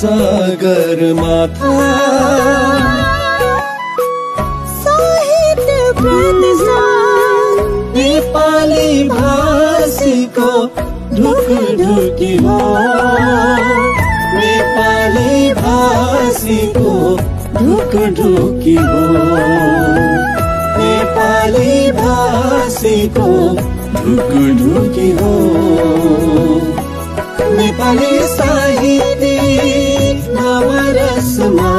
सगरमाथा साहित्य प्रतिष्ठान नेपाली भाषीको ढुकढुकी हो, नेपाली भाषीको ढुकढुकी हो, नेपाली भाषीको ढुकढुकी हो। नेपाली साहित्यिक नवरसमा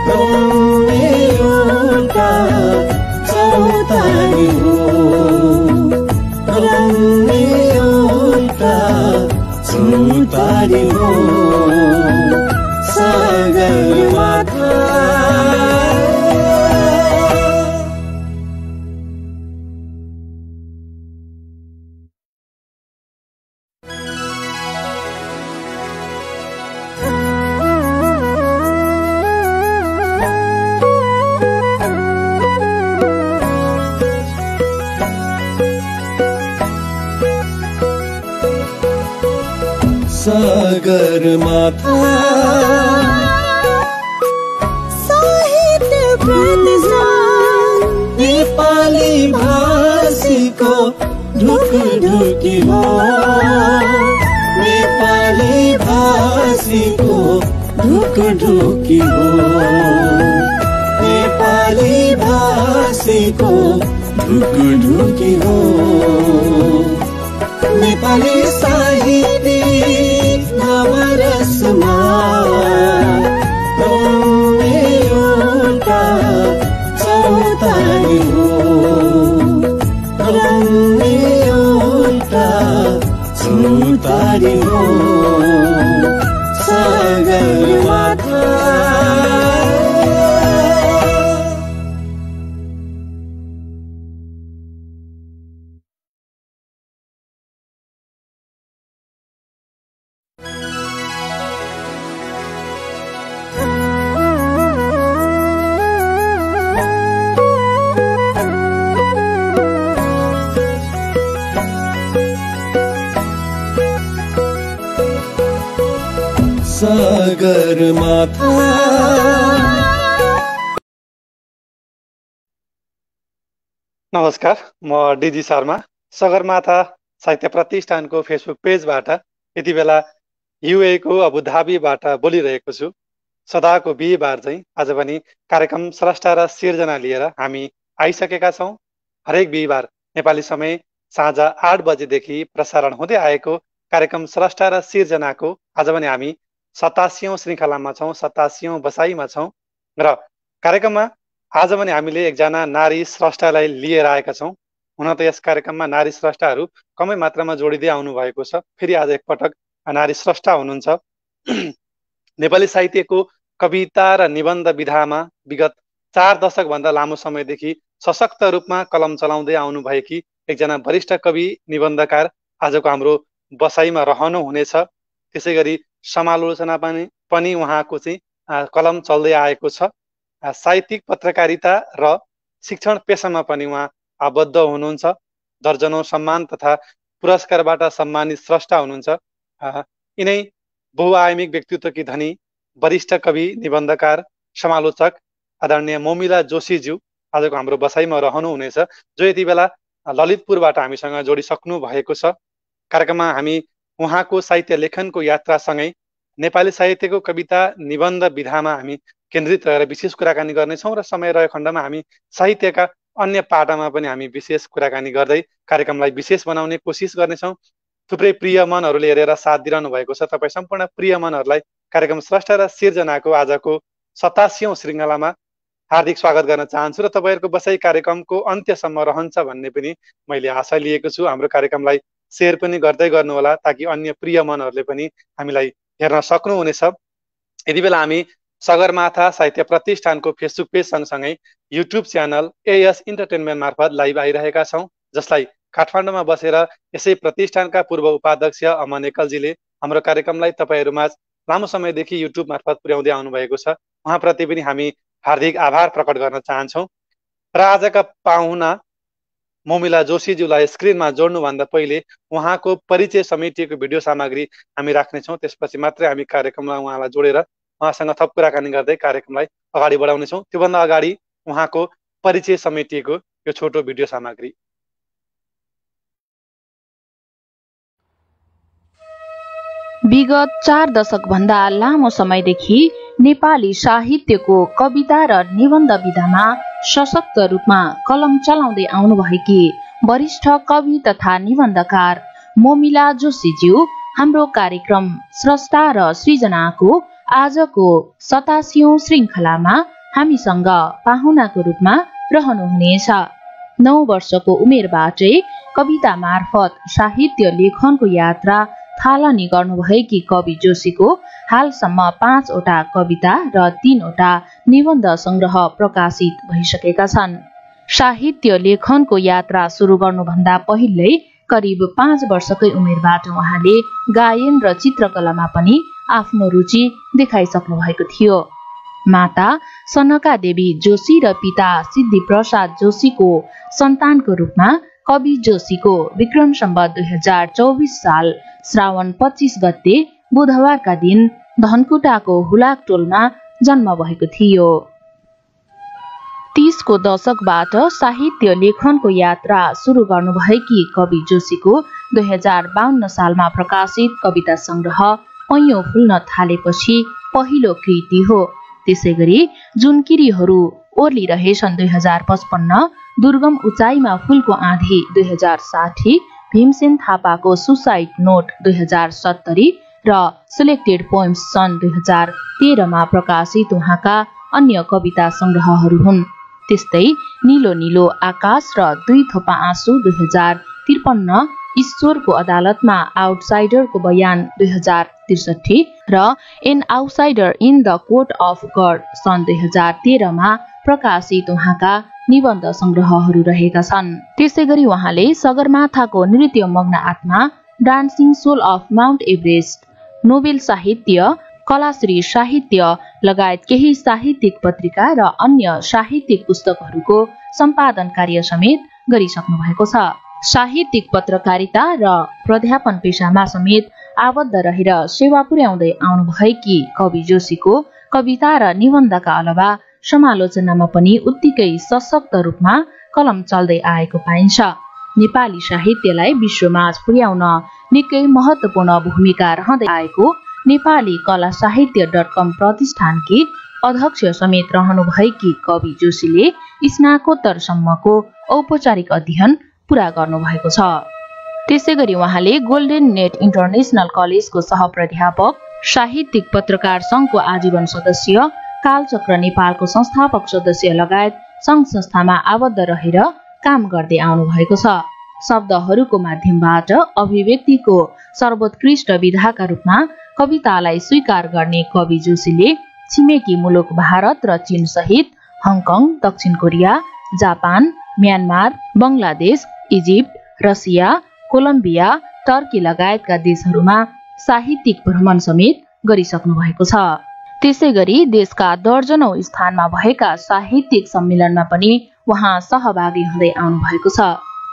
गाउने एउटा चौतारी हो, गाउने एउटा चौतारी हो। सगरमाथा सगरमाथा साहित्य प्रतिष्ठान नेपाली भाषीको ढुकढुकी हो, नेपाली भाषीको ढुकढुकी हो, नेपाली भाषीको ढुकढुकी हो। नेपाली साहित्यिक नवरसमा गाउने एउटा चौतारी हो, गाउने एउटा चौतारी हो। सगरमाथा सगरमाथा नमस्कार, म डिजी शर्मा सगरमाथा साहित्य प्रतिष्ठानको फेसबुक पेजबाट यति बेला युएको अबुधाबीबाट बोलिरहेको छु। सदाको बिहीबार चाहिँ आज पनि कार्यक्रम स्रष्टा र सिर्जना लिएर हामी आइसकेका छौँ। हरेक बिहीबार नेपाली समय साँझ 8 बजेदेखि प्रसारण हुँदै आएको कार्यक्रम स्रष्टा र सिर्जनाको आज पनि हामी 87औं श्रृङ्खलामा छौँ, 87औं बसाइमा छौँ र कार्यक्रममा आज पनि हामीले एकजना नारी स्रष्टालाई लिएर आएका छौँ। हुन त यस कार्यक्रममा नारी स्रष्टाहरू कमै मात्रामा जोडिँदै आउनु भएको छ। फेरि आज एकपटक नारी स्रष्टा हुनुहुन्छ। नेपाली साहित्यको कविता र निबन्ध विधामा विगत 4 दशकभन्दा लामो समयदेखि सशक्त रूपमा कलम चलाउँदै आउनुभएकी एकजना वरिष्ठ कवि निबन्धकार आजको हाम्रो बसाइमा रहनु हुनेछ। त्यसै गरी समालोचना पनि उहाँको चाहिँ कलम चल्दै आएको छ। साहित्यिक पत्रकारिता र शिक्षण पेसामा पनि उहाँ आबद्ध हुनुहुन्छ। दर्जनौं सम्मान तथा पुरस्कारबाट सम्मानित स्रष्टा हुनुहुन्छ। यिनै बहुआयामिक व्यक्तित्वकी धनी वरिष्ठ कवि निबन्धकार समालोचक आदरणीय मोमिला जोशीज्यू आजको हाम्रो बसाइमा रहनु हुनेछ, जो यति बेला ललितपुरबाट हामीसँग जोडिसक्नु भएको छ। कार्यक्रममा हामी उहाँको साहित्य लेखनको यात्रासँगै नेपाली साहित्यको कविता निबन्ध विधामा हामी केन्द्रित रहेर विशेष कुराकानी गर्नेछौँ र समय रहेको खण्डमा हामी साहित्यका अन्य पाटामा पनि हामी विशेष कुराकानी गर्दै कार्यक्रमलाई विशेष बनाउने कोसिस गर्नेछौँ। थुप्रै प्रिय मनहरूले हेरेर साथ दिइरहनु भएको छ। तपाईँ सम्पूर्ण प्रिय मनहरूलाई कार्यक्रम स्रष्टा र सिर्जनाको आजको 87औं श्रृङ्खलामा हार्दिक स्वागत गर्न चाहन्छु र तपाईँहरूको बसाइ कार्यक्रमको अन्त्यसम्म रहन्छ भन्ने पनि मैले आशा लिएको छु। हाम्रो कार्यक्रमलाई सेयर पनि गर्दै गर्नुहोला ताकि अन्य प्रिय मनहरूले पनि हामीलाई हेर्न सक्नुहुनेछ। यति बेला हामी सगरमाथा साहित्य प्रतिष्ठानको फेसबुक पेज सँगसँगै युट्युब च्यानल एएस इन्टरटेनमेन्ट मार्फत लाइभ आइरहेका छौँ, जसलाई काठमाडौँमा बसेर यसै प्रतिष्ठानका पूर्व उपाध्यक्ष अमन एकलजीले हाम्रो कार्यक्रमलाई तपाईँहरूमा लामो समयदेखि युट्युब मार्फत पुर्याउँदै आउनुभएको छ। उहाँप्रति पनि हामी हार्दिक आभार प्रकट गर्न चाहन्छौँ। र आजका पाहुना मोमिला जोशीज्यूलाई स्क्रिनमा जोड्नुभन्दा पहिले उहाँको परिचय समेटिएको भिडियो सामग्री हामी राख्नेछौँ। त्यसपछि मात्रै हामी कार्यक्रममा उहाँलाई जोडेर उहाँसँग थप कुराकानी गर्दै कार्यक्रमलाई अगाडि बढाउनेछौँ। त्योभन्दा अगाडि उहाँको परिचय समेटिएको यो छोटो भिडियो सामग्री। विगत 4 दशकभन्दा लामो समयदेखि नेपाली साहित्यको कविता र निबन्ध विधामा सशक्त रूपमा कलम चलाउँदै आउनुभएकी वरिष्ठ कवि तथा निबन्धकार मोमिला जोशीज्यू हाम्रो कार्यक्रम स्रष्टा र सृजनाको आजको 87औं श्रृङ्खलामा हामीसँग पाहुनाको रूपमा रहनुहुनेछ। 9 वर्षको उमेरबाटै कविता मार्फत साहित्य लेखनको यात्रा थालनी गर्नुभएकी कवि जोशीको हालसम्म 5 वटा कविता र 3 वटा निबन्ध संग्रह प्रकाशित भइसकेका छन्। साहित्य लेखनको यात्रा सुरु गर्नुभन्दा पहिल्यै करिब 5 वर्षकै उमेरबाट उहाँले गायन र चित्रकलामा पनि आफ्नो रुचि देखाइसक्नु भएको थियो। माता सनका देवी जोशी र पिता सिद्धि प्रसाद जोशीको सन्तानको रूपमा कवि जोशीको विक्रम सम्वत 2024 साल श्रावण 25 गते बुधबारका दिन धनकुटाको हुलाकटोलमा जन्म भएको थियो। 30 को दशकबाट साहित्य लेखनको यात्रा सुरु गर्नुभएकी कवि जोशीको 2052 सालमा प्रकाशित कविता संग्रह पैयों फुल्न थालेपछि पहिलो कृति हो। त्यसैगरी जुनकिरीहरू ओर्लिरहेछन् 2055, दुर्गम उचाइमा फूलको आँधी 2060, भीमसेन थापाको सुसाइड नोट 2070 र सिलेक्टेड पोएम्स सन् 2013 मा प्रकाशित उहाँका अन्य कविता संग्रहहरू हुन्। त्यस्तै नीलो नीलो आकाश र 2 थोपा आँसु 2053, ईश्वरको अदालतमा आउटसाइडरको बयान 2063 र an outsider in the court of God सन् 2013 मा प्रकाशित उहाँका निबन्ध संग्रहहरू रहेका छन्। त्यसैगरी उहाँले सगरमाथाको नृत्य मग्न आत्मा, dancing soul of Mount Everest, Nobel साहित्य, कलाश्री साहित्य लगायत केही साहित्यिक पत्रिका र अन्य साहित्यिक पुस्तकहरूको सम्पादन कार्य समेत गरिसक्नु भएको छ। साहित्यिक पत्रकारिता र प्राध्यापन पेशामा समेत आबद्ध रहेर सेवा पुर्याउँदै आउनुभएकी कवि जोशीको कविता र निबन्धका अलावा समालोचनामा पनि उत्तिकै सशक्त रूपमा कलम चल्दै आएको पाइन्छ। नेपाली साहित्यलाई विश्वमाझ पुर्याउन निकै महत्त्वपूर्ण भूमिका रहँदै आएको नेपाली कला साहित्य.com प्रतिष्ठानकी अध्यक्ष समेत रहनुभएकी कवि जोशीले स्नाकोत्तरसम्मको औपचारिक अध्ययन पूरा गर्नुभएको छ। त्यसैगरी उहाँले गोल्डेन नेट इन्टरनेसनल कलेजको सहप्राध्यापक, साहित्यिक पत्रकार संघको आजीवन सदस्य, कालचक्र नेपालको संस्थापक सदस्य लगायत संघ संस्थामा आबद्ध रहेर काम गर्दै आउनु भएको छ। शब्दहरूको माध्यमबाट अभिव्यक्तिको सर्वोत्कृष्ट विधाका रूपमा कवितालाई स्वीकार गर्ने कवि जोशीले छिमेकी मुलुक भारत र चीन सहित हङकङ, दक्षिण Korea, Japan, Myanmar, Bangladesh, Egypt, Russia, Colombia, Turkey लगायतका देशहरूमा साहित्यिक भ्रमण समेत गरिसक्नु भएको छ। त्यसैगरी देशका दर्जनौं स्थानमा भएका साहित्यिक सम्मेलनमा पनि उहाँ सहभागी हुँदै आउनु भएको छ।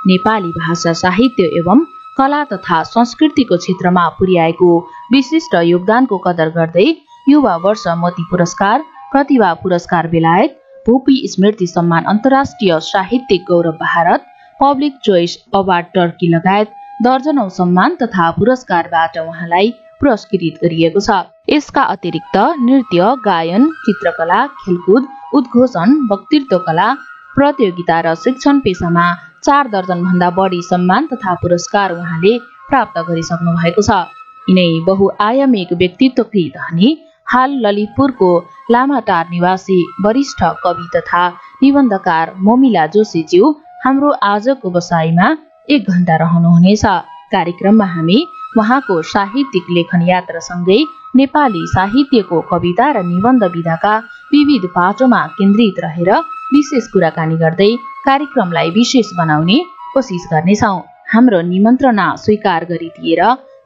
नेपाली भाषा साहित्य एवं कला तथा संस्कृतिको क्षेत्रमा पुर्याएको विशिष्ट योगदानको कदर गर्दै युवा वर्ष मोती पुरस्कार, प्रतिभा पुरस्कार बेलायत, भूपी स्मृति सम्मान अन्तर्राष्ट्रिय साहित्यिक गौरव Bharat, public choice award Turkey लगायत दर्जनौं सम्मान तथा पुरस्कारबाट उहाँलाई पुरस्कृत गरिएको छ। यसका अतिरिक्त नृत्य, गायन, चित्रकला, खेलकुद, उद्घोषण, वक्तृत्व कला, प्रतियोगिता र शिक्षण पेशामा 4 दर्जनभन्दा बढी सम्मान तथा पुरस्कार उहाँले प्राप्त गरिसक्नु भएको छ। यिनै बहुआयामिक व्यक्तित्वकी धनी हाल ललितपुरको लामाटार निवासी वरिष्ठ कवि तथा निबन्धकार मोमिला जोशीज्यू हाम्रो आजको बसाइमा 1 घण्टा रहनुहुनेछ। कार्यक्रममा हामी उहाँको साहित्यिक लेखन यात्रासँगै नेपाली साहित्यको कविता र निबन्ध विधाका विविध पाटोमा केन्द्रित रहेर विशेष कुराकानी गर्दै कार्यक्रमलाई विशेष बनाउने कोसिस गर्नेछौँ। हाम्रो निमन्त्रणा स्वीकार गरिदिएर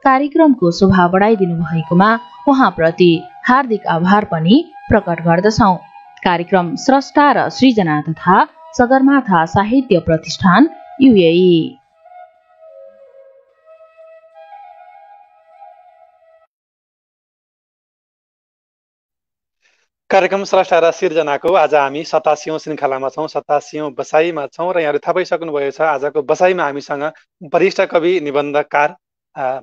कार्यक्रमको शोभा बढाइदिनु भएकोमा उहाँप्रति हार्दिक आभार पनि प्रकट गर्दछौँ। कार्यक्रम स्रष्टा र सृजना तथा सगरमाथा साहित्य प्रतिष्ठान UAE। कार्यक्रम स्रष्टा र सिर्जनाको आज हामी 87औं श्रृङ्खलामा छौँ, 87औं बसाइमा छौँ र यहाँले थाहा पाइसक्नुभएको छ आजको बसाइमा हामीसँग वरिष्ठ कवि निबन्धकार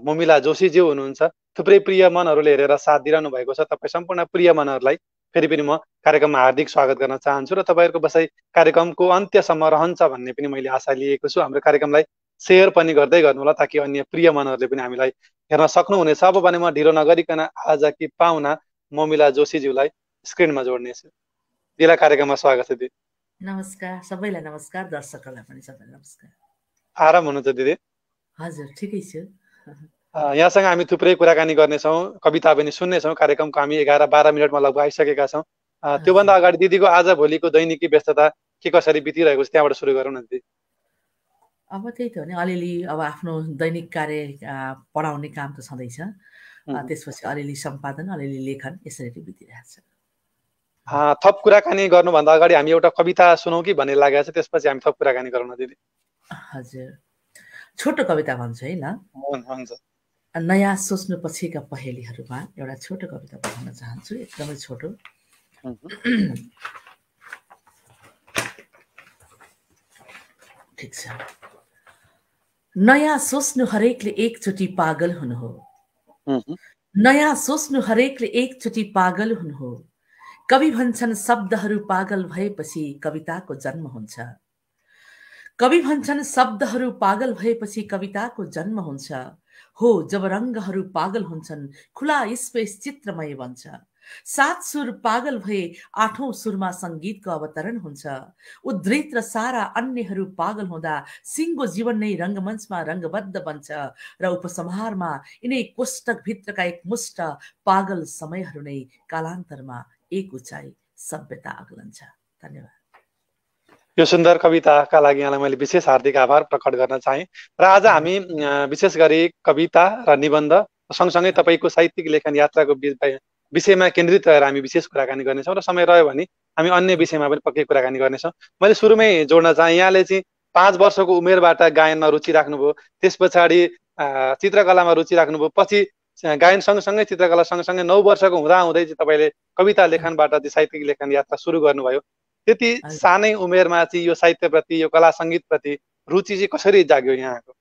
मोमिला जोशीज्यू हुनुहुन्छ। थुप्रै प्रिय मनहरूले हेरेर साथ दिइरहनु भएको छ। तपाईँ सम्पूर्ण प्रिय मनहरूलाई फेरि पनि म कार्यक्रममा हार्दिक स्वागत गर्न चाहन्छु र तपाईँहरूको बसाइ कार्यक्रमको अन्त्यसम्म रहन्छ भन्ने पनि मैले आशा लिएको छु। हाम्रो कार्यक्रमलाई सेयर पनि गर्दै गर्नुहोला ताकि अन्य प्रिय मनहरूले पनि हामीलाई हेर्न सक्नुहुनेछ। अब भने म ढिलो नगरिकन आजकी पाहुना मोमिला जोशीज्यूलाई स्क्रिनमा जोड्नेछु। दिला कार्यक्रममा स्वागत छ दिदी। नमस्कार सबैलाई, नमस्कार दर्शकहरूलाई पनि सबैलाई नमस्कार। आराम हुनुहुन्छ दिदी? हजुर ठिकै छु। यहाँसँग हामी थुप्रै कुराकानी गर्नेछौँ, कविता पनि सुन्नेछौँ। कार्यक्रमको हामी 11-12 मिनटमा लगभग आइसकेका छौँ। त्योभन्दा अगाडि दिदीको आज भोलिको दैनिकी व्यस्तता के कसरी बितिरहेको छ त्यहाँबाट सुरु गरौँ न दिदी। अब त्यही त हो नि, अलिअलि अब आफ्नो दैनिक कार्य पढाउने काम त छँदैछ, त्यसपछि अलिअलि सम्पादन, अलिअलि लेखन, यसरी बितिरहेको छ। थप कुराकानी गर्नुभन्दा अगाडि हामी एउटा कविता सुनौँ कि भन्ने लागेको छ, त्यसपछि हामी थप कुराकानी गरौँ न दिदी। हजुर, छोटो कविता भन्छु है ल। हुन्छ। नयाँ सोच्नु पछिका पहेलीहरूमा एउटा छोटो कविता पढाउन चाहन्छु, एकदमै छोटो। ठिक छ। नयाँ सोच्नु हरेकले एकचोटि पागल हुनु हो। नयाँ सोच्नु हरेकले एकचोटि पागल हुनु हो। कवि भन्छन् शब्दहरू पागल भएपछि कविताको जन्म हुन्छ। कवि भन्छन् शब्दहरू पागल भएपछि कविताको जन्म हुन्छ। हो जब रङ्गहरू पागल हुन्छन् खुला स्पेस चित्रमय बन्छ। 7 सुर पागल भए 8औं सुरमा सङ्गीतको अवतरण हुन्छ। उद्धृत र सारा अन्यहरू पागल हुँदा सिङ्गो जीवन नै रङ्गमञ्चमा रङ्गबद्ध बन्छ र उपसंहारमा यिनै कोष्टकभित्रका एक मुष्ट पागल समयहरू नै कालान्तरमा एक उचाइ सभ्यता अग्लन्छ। धन्यवाद। यो सुन्दर कविताका लागि यहाँलाई मैले विशेष हार्दिक आभार प्रकट गर्न चाहेँ। र आज हामी विशेष गरी कविता र निबन्ध सँगसँगै तपाईँको साहित्यिक लेखन यात्राको विषयमा केन्द्रित रहेर हामी विशेष कुराकानी गर्नेछौँ र समय रह्यो भने हामी अन्य विषयमा पनि पक्कै कुराकानी गर्नेछौँ। मैले सुरुमै जोड्न चाहेँ, यहाँले चाहिँ 5 वर्षको उमेरबाट गायनमा रुचि राख्नुभयो, त्यस पछाडि चित्रकलामा रुचि राख्नुभयो, पछि गायन सँगसँगै चित्रकला सँगसँगै 9 वर्षको हुँदाहुँदै चाहिँ तपाईँले कविता लेखनबाट चाहिँ साहित्यिक लेखन यात्रा सुरु गर्नुभयो। त्यति सानै उमेरमा चाहिँ यो साहित्यप्रति, यो कला सङ्गीतप्रति रुचि चाहिँ कसरी जाग्यो यहाँको?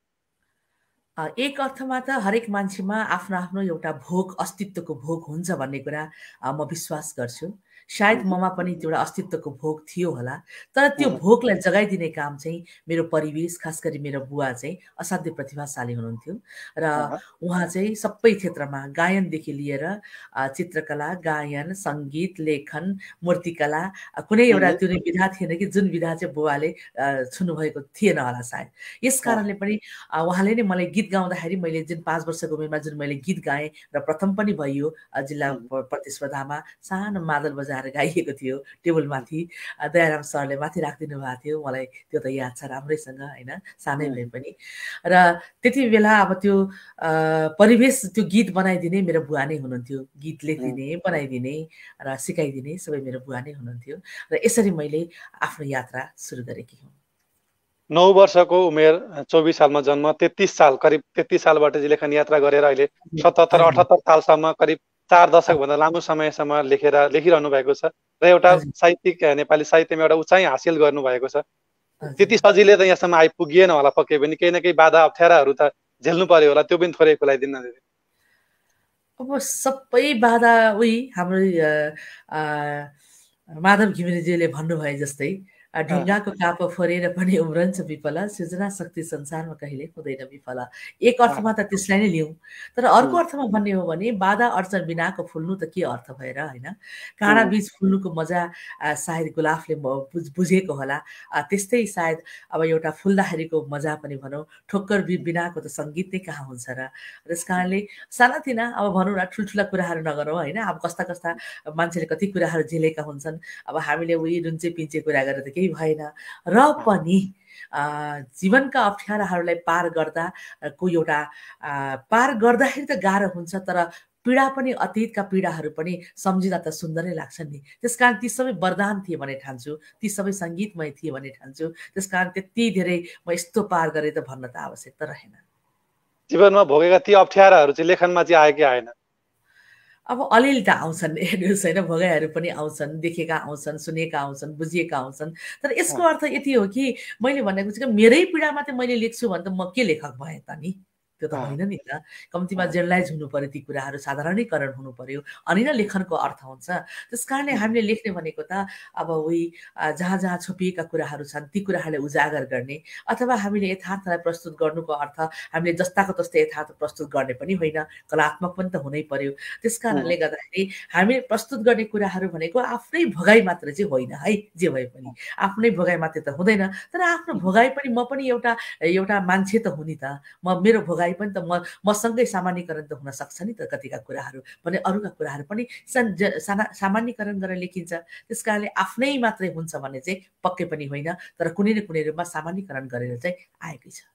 एक अर्थमा त हरेक मान्छेमा आफ्नो आफ्नो एउटा भोग, अस्तित्वको भोग हुन्छ भन्ने कुरा म विश्वास गर्छु। सायद ममा पनि त्यो एउटा अस्तित्वको भोग थियो होला, तर त्यो भोगलाई जगाइदिने काम चाहिँ मेरो परिवेश, खास गरी मेरो बुवा चाहिँ असाध्य प्रतिभाशाली हुनुहुन्थ्यो र उहाँ चाहिँ सबै क्षेत्रमा गायनदेखि लिएर चित्रकला, गायन, सङ्गीत, लेखन, मूर्तिकला, कुनै एउटा त्यो विधा थिएन कि जुन विधा चाहिँ बुवाले छुनुभएको थिएन होला सायद। यस कारणले पनि उहाँले नै मलाई गीत गाउँदाखेरि मैले जुन 5 वर्षको उमेरमा जुन मैले गीत गाएँ र प्रथम पनि भइयो जिल्ला प्रतिस्पर्धामा, सानो मादल बजाएर गाइएको थियो टेबलमाथि, दयाराम सरले माथि राखिदिनु भएको थियो। मलाई त्यो त याद छ राम्रैसँग होइन, सानै भए पनि। र त्यति बेला अब त्यो परिवेश, त्यो गीत बनाइदिने मेरो बुवा नै हुनुहुन्थ्यो। गीत लेखिदिने, बनाइदिने र सिकाइदिने सबै मेरो बुवा नै हुनुहुन्थ्यो र यसरी मैले आफ्नो यात्रा सुरु गरेकी हुँ। 9 वर्षको उमेर, 24 सालमा जन्म, 33 साल, करिब 33 सालबाट चाहिँ लेखन यात्रा गरेर अहिले 77-78 सालसम्म करिब 4 दशकभन्दा लामो समयसम्म लेखिरहनु भएको छ र एउटा साहित्यिक नेपाली साहित्यमा एउटा उचाइ हासिल गर्नुभएको छ। त्यति सजिलै त यहाँसम्म आइपुगिएन होला पक्कै पनि, केही न केही बाधा अप्ठ्याराहरू त झेल्नु पर्यो होला, त्यो पनि थोरै खुलाइदिनु न दिदी। अब सबै बाधा उही हाम्रो माधव घिमिरेज्यूले भन्नुभए जस्तै ढुङ्गाको काप फोरेर पनि उम्रन्छ विफला, सृजना शक्ति संसारमा कहिले हुँदैन विफला। एक अर्थमा त त्यसलाई नै लिउँ, तर अर्को अर्थमा भन्ने हो भने बाधा अडचन बिनाको फुल्नु त के अर्थ भएर होइन। काँडा बीच फुल्नुको मजा सायद गुलाफले बुझेको होला, त्यस्तै सायद अब एउटा फुल्दाखेरिको मजा पनि भनौँ ठोक्कर बिनाको त सङ्गीत नै कहाँ हुन्छ र। त्यस कारणले सानातिना अब भनौँ न ठुल्ठुला कुराहरू नगरौँ होइन। अब कस्ता कस्ता मान्छेले कति कुराहरू झेलेका हुन्छन्, अब हामीले उही रुन्चे पिन्चे कुरा गरेर त केही भएन र पनि जीवनका अप्ठ्याराहरूलाई पार गर्दाको एउटा पार गर्दाखेरि त गाह्रो हुन्छ, तर पीडा पनि अतीतका पीडाहरू पनि सम्झिँदा त सुन्दरै लाग्छन् नि। त्यसकारण ती सबै वरदान थिए भने ठान्छु, ती सबै सङ्गीतमय थिए भने ठान्छु। त्यसकारण त्यति धेरै म यस्तो पार गरेँ त भन्न त आवश्यकता रहेन। जीवनमा भोगेका ती अप्ठ्याराहरू चाहिँ लेखनमा चाहिँ आयो कि आएन? अब अलिअलि त आउँछन्, हेर्नुहोस् होइन, भोगाइहरू पनि आउँछन्, देखेका आउँछन्, सुनेका आउँछन्, बुझिएका आउँछन्। तर यसको अर्थ यति हो कि मैले भनेको चाहिँ मेरै पीडामा चाहिँ मैले लेख्छु भने त म के लेखक भएँ त नि, त्यो त होइन नि त। कम्तीमा जेनरलाइज हुनु पर्यो, ती कुराहरू साधारणीकरण हुनु पर्यो, अनि नै लेखनको अर्थ हुन्छ। त्यस कारणले हामीले लेख्ने भनेको त अब उही जहाँ जहाँ छुपिएका कुराहरू छन् ती कुराहरूलाई उजागर गर्ने, अथवा हामीले यथार्थलाई प्रस्तुत गर्नुको अर्थ हामीले जस्ताको तस्तै यथार्थ प्रस्तुत गर्ने पनि होइन, कलात्मक पनि त हुनै पर्यो। त्यस कारणले गर्दाखेरि हामीले प्रस्तुत गर्ने कुराहरू भनेको आफ्नै भोगाइ मात्र चाहिँ होइन है, जे भए पनि आफ्नै भोगाइ मात्रै त हुँदैन, तर आफ्नो भोगाइ पनि म पनि एउटा मान्छे त हुँ नि त। मेरो भोगाइ पनि त मसँगै सामान्यकरण त हुन सक्छ नि त। कतिका कुराहरू भने अरूका कुराहरू पनि सामान्यकरण गरेर लेखिन्छ। त्यस कारणले आफ्नै मात्रै हुन्छ भन्ने चाहिँ पक्कै पनि होइन, तर कुनै न कुनै रूपमा सामान्यकरण गरेर चाहिँ आएकै छ।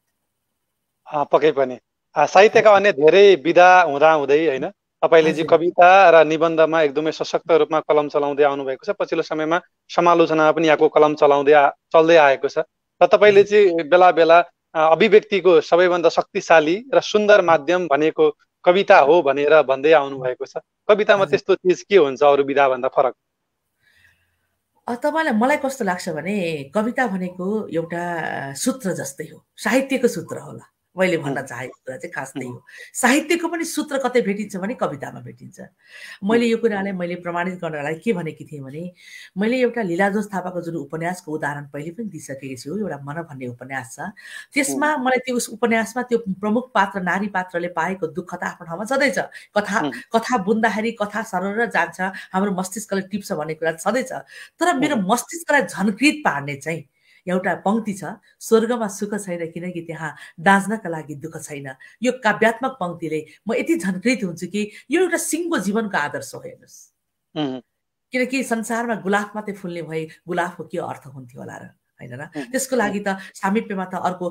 पक्कै पनि साहित्यका अन्य धेरै विधा हुँदा हुँदै होइन तपाईँले चाहिँ कविता र निबन्धमा एकदमै सशक्त रूपमा कलम चलाउँदै आउनुभएको छ। पछिल्लो समयमा समालोचनामा पनि यहाँको कलम चल्दै आएको छ र तपाईँले चाहिँ बेला बेला अभिव्यक्तिको सबैभन्दा शक्तिशाली र सुन्दर माध्यम भनेको कविता हो भनेर भन्दै आउनु भएको छ। कवितामा त्यस्तो चिज के हुन्छ अरू विधाभन्दा फरक? तपाईँलाई मलाई कस्तो लाग्छ भने कविता भनेको एउटा सूत्र जस्तै हो, साहित्यको सूत्र होला। मैले भन्न चाहेको कुरा चाहिँ खास त्यही हो। साहित्यको पनि सूत्र कतै भेटिन्छ भने कवितामा भेटिन्छ। मैले यो कुरालाई मैले प्रमाणित गर्नलाई के भनेकी थिएँ भने मैले एउटा लीलाध्वज थापाको जुन उपन्यासको उदाहरण पहिले पनि दिइसकेकी छु, एउटा मन भन्ने उपन्यास छ। त्यसमा मलाई त्यो उपन्यासमा त्यो प्रमुख पात्र नारी पात्रले पाएको दुःख त आफ्नो ठाउँमा छँदैछ। कथा बुन्दाखेरि कथा सरर जान्छ, हाम्रो मस्तिष्कले टिप्छ भन्ने कुरा छँदैछ। तर मेरो मस्तिष्कलाई झन्कृत पार्ने चाहिँ एउटा पंक्ति छ, स्वर्गमा सुख छैन किनकि त्यहाँ दाँच्नका लागि दुःख छैन। यो काव्यात्मक पंक्तिले म यति झन्कृत हुन्छु कि यो एउटा सिङ्गो जीवनको आदर्श हो। हेर्नुहोस्, किनकि संसारमा गुलाफ मात्रै फुल्ने भए गुलाफको के अर्थ हुन्थ्यो होला र, होइन र? त्यसको लागि त सामिप्यमा त अर्को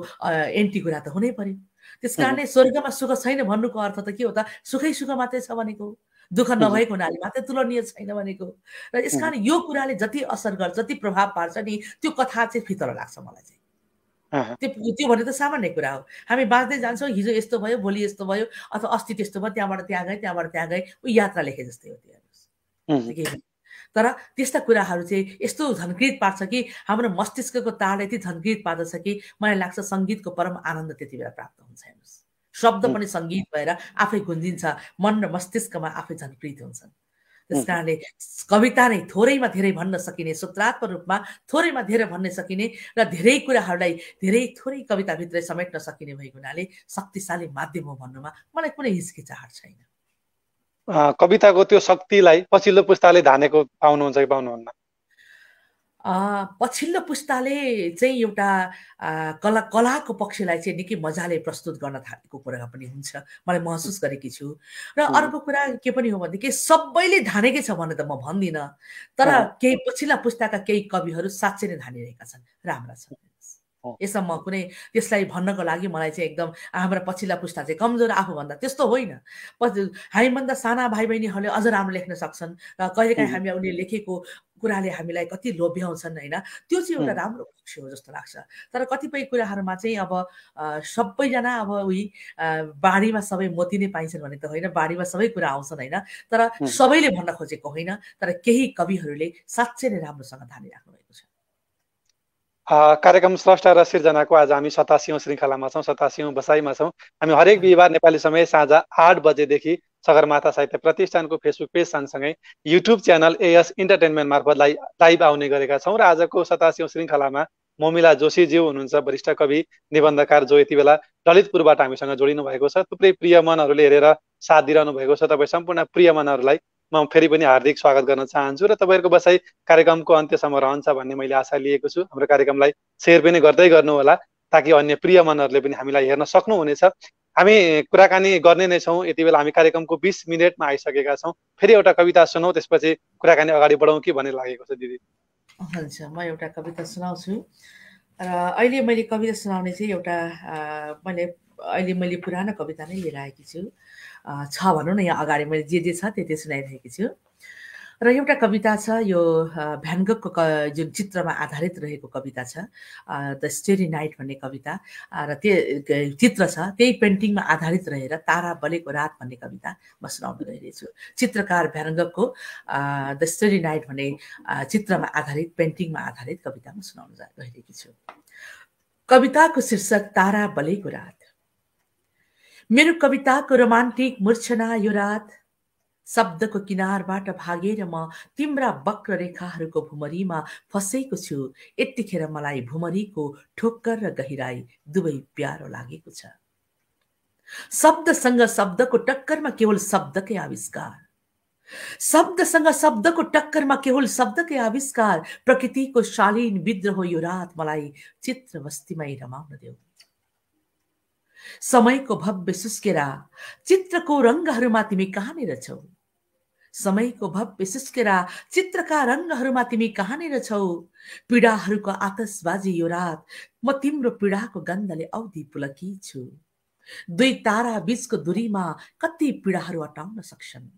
एन्टी कुरा त हुनै पर्यो। त्यस कारणले स्वर्गमा सुख छैन भन्नुको अर्थ त के हो त, सुखै सुख मात्रै छ भनेको, दुःख नभएको हुनाले मात्रै तुलनीय छैन भनेको। र यस कारण यो कुराले जति असर गर्छ, जति प्रभाव पार्छ नि, त्यो कथा चाहिँ फितलो लाग्छ मलाई चाहिँ। त्यो भने त सामान्य कुरा हो। हामी बाँच्दै जान्छौँ, हिजो यस्तो भयो, भोलि यस्तो भयो, अथवा अस्ति त्यस्तो भयो, त्यहाँबाट त्यहाँ गए, त्यहाँबाट त्यहाँ गए, ऊ यात्रा लेखे जस्तै हो त्यो। हेर्नुहोस्, तर त्यस्ता कुराहरू चाहिँ यस्तो झन्कृत पार्छ कि हाम्रो मस्तिष्कको तारले यति झन्कृत पार्दछ कि मलाई लाग्छ सङ्गीतको परम आनन्द त्यति बेला प्राप्त हुन्छ। हेर्नुहोस्, शब्द पनि सङ्गीत भएर आफै गुन्जिन्छ, मन र मस्तिष्कमा आफै झन्कृत हुन्छन्। त्यस कारणले कविता नै थोरैमा धेरै भन्न सकिने, सूत्रात्मक रूपमा थोरैमा धेरै भन्न सकिने र धेरै कुराहरूलाई धेरै थोरै कविताभित्रै समेट्न सकिने भएको हुनाले शक्तिशाली माध्यम हो भन्नुमा मलाई कुनै हिचकिचाहट छैन। कविताको त्यो शक्तिलाई पछिल्लो पुस्ताले धानेको पाउनुहुन्छ कि पाउनुहुन्न? पछिल्लो पुस्ताले चाहिँ एउटा कलाको पक्षलाई चाहिँ निकै मजाले प्रस्तुत गर्न थालेको कुरा पनि हुन्छ, मलाई महसुस गरेकी छु। र अर्को कुरा के पनि हो भनेदेखि सबैले धानेकै छ भने त म भन्दिनँ, तर केही पछिल्ला पुस्ताका केही कविहरू साँच्चै नै धानिरहेका छन्, राम्रा छन्। यसमा म कुनै त्यसलाई भन्नको लागि मलाई चाहिँ एकदम हाम्रा पछिल्ला पुस्ता चाहिँ कमजोर आफूभन्दा त्यस्तो होइन। हामीभन्दा साना भाइ बहिनीहरूले अझ राम्रो लेख्न सक्छन् र कहिलेकाहीँ हामी उनीहरूले लेखेको कुराले हामीलाई कति लोभ्याउँछन्, होइन? त्यो चाहिँ एउटा राम्रो पक्ष हो जस्तो लाग्छ। तर कतिपय कुराहरूमा चाहिँ अब सबैजना अब उही बाढीमा सबै मोती नै पाइन्छन् भने त होइन, बाढीमा सबै कुरा आउँछन्, होइन? तर सबैले भन्न खोजेको होइन, तर केही कविहरूले साँच्चै नै राम्रोसँग धानिराख्नु भएको छ। कार्यक्रम स्रष्टा र सिर्जनाको आज हामी 87औं श्रृङ्खलामा छौँ, 87औं बसाइमा छौँ। हामी हरेक बिहिबार नेपाली समय साँझ 8 बजेदेखि सगरमाथा साहित्य प्रतिष्ठानको फेसबुक पेज सँगसँगै युट्युब च्यानल एएस इन्टरटेनमेन्ट मार्फत लाइभ आउने गरेका छौँ र आजको 87औं श्रृङ्खलामा ममिला जोशीज्यू हुनुहुन्छ, वरिष्ठ कवि निबन्धकार, जो यति बेला ललितपुरबाट हामीसँग जोडिनु भएको छ। थुप्रै प्रिय मनहरूले हेरेर साथ दिइरहनु भएको छ। तपाईँ सम्पूर्ण प्रिय मनहरूलाई म फेरि पनि हार्दिक स्वागत गर्न चाहन्छु र तपाईँहरूको बसाइ कार्यक्रमको अन्त्यसम्म रहन्छ भन्ने मैले आशा लिएको छु। हाम्रो कार्यक्रमलाई सेयर पनि गर्दै गर्नु होला ताकि अन्य प्रिय मनहरूले पनि हामीलाई हेर्न सक्नुहुनेछ। हामी कुराकानी गर्ने नै छौँ। यति बेला हामी कार्यक्रमको 20 मिनटमा आइसकेका छौँ। फेरि एउटा कविता सुनौ, त्यसपछि कुराकानी अगाडि बढाउँ कि भन्ने लागेको छ दिदी। हुन्छ, म एउटा कविता सुनाउँछु। र अहिले मैले कविता सुनाउने चाहिँ एउटा मैले पुरानो कविता नै लिएर आएकी छु। भनौँ न, यहाँ अगाडि मैले जे छ त्यति सुनाइरहेकी छु। र एउटा कविता छ, यो भ्यान गगको जुन चित्रमा आधारित रहेको कविता छ, द स्टेरी नाइट भन्ने कविता। र त्यो चित्र छ, त्यही पेन्टिङमा आधारित रहेर तारा बलेको रात भन्ने कविता म सुनाउन गइरहेछु। चित्रकार भ्यान गगको द स्टेरी नाइट भन्ने चित्रमा आधारित, पेन्टिङमा आधारित कविता म सुनाउन गइरहेकी छु। कविताको शीर्षक तारा बलेको रात। मेरो कविताको रोमान्टिक मूर्छना यो रात, शब्दको किनारबाट भागेर म तिम्रा वक्र रेखाहरूको भुमरीमा फसेको छु। यतिखेर मलाई भुमरीको ठोक्कर र गहिराई दुवै प्यारो लागेको छ। शब्दसँग शब्दको टक्करमा केवल शब्दकै आविष्कार, शब्दसँग शब्दको टक्करमा केवल शब्दकै आविष्कार। प्रकृतिको शालीन विद्रोह यो रात, मलाई चित्र बस्तीमै रमाउन देऊ। समयको भव्य सुस्केरा चित्रको रङ्गहरूमा तिमी कहाँनिर छौ? समयको भव्य सुस्केरा चित्रका रङ्गहरूमा तिमी कहाँनिर छौ? पीडाहरूको आतशबाजी यो रात, म तिम्रो पीडाको गन्धले औधी पुलकी छु। दुई तारा बीचको दूरीमा कति पीडाहरू अटाउन सक्छन्,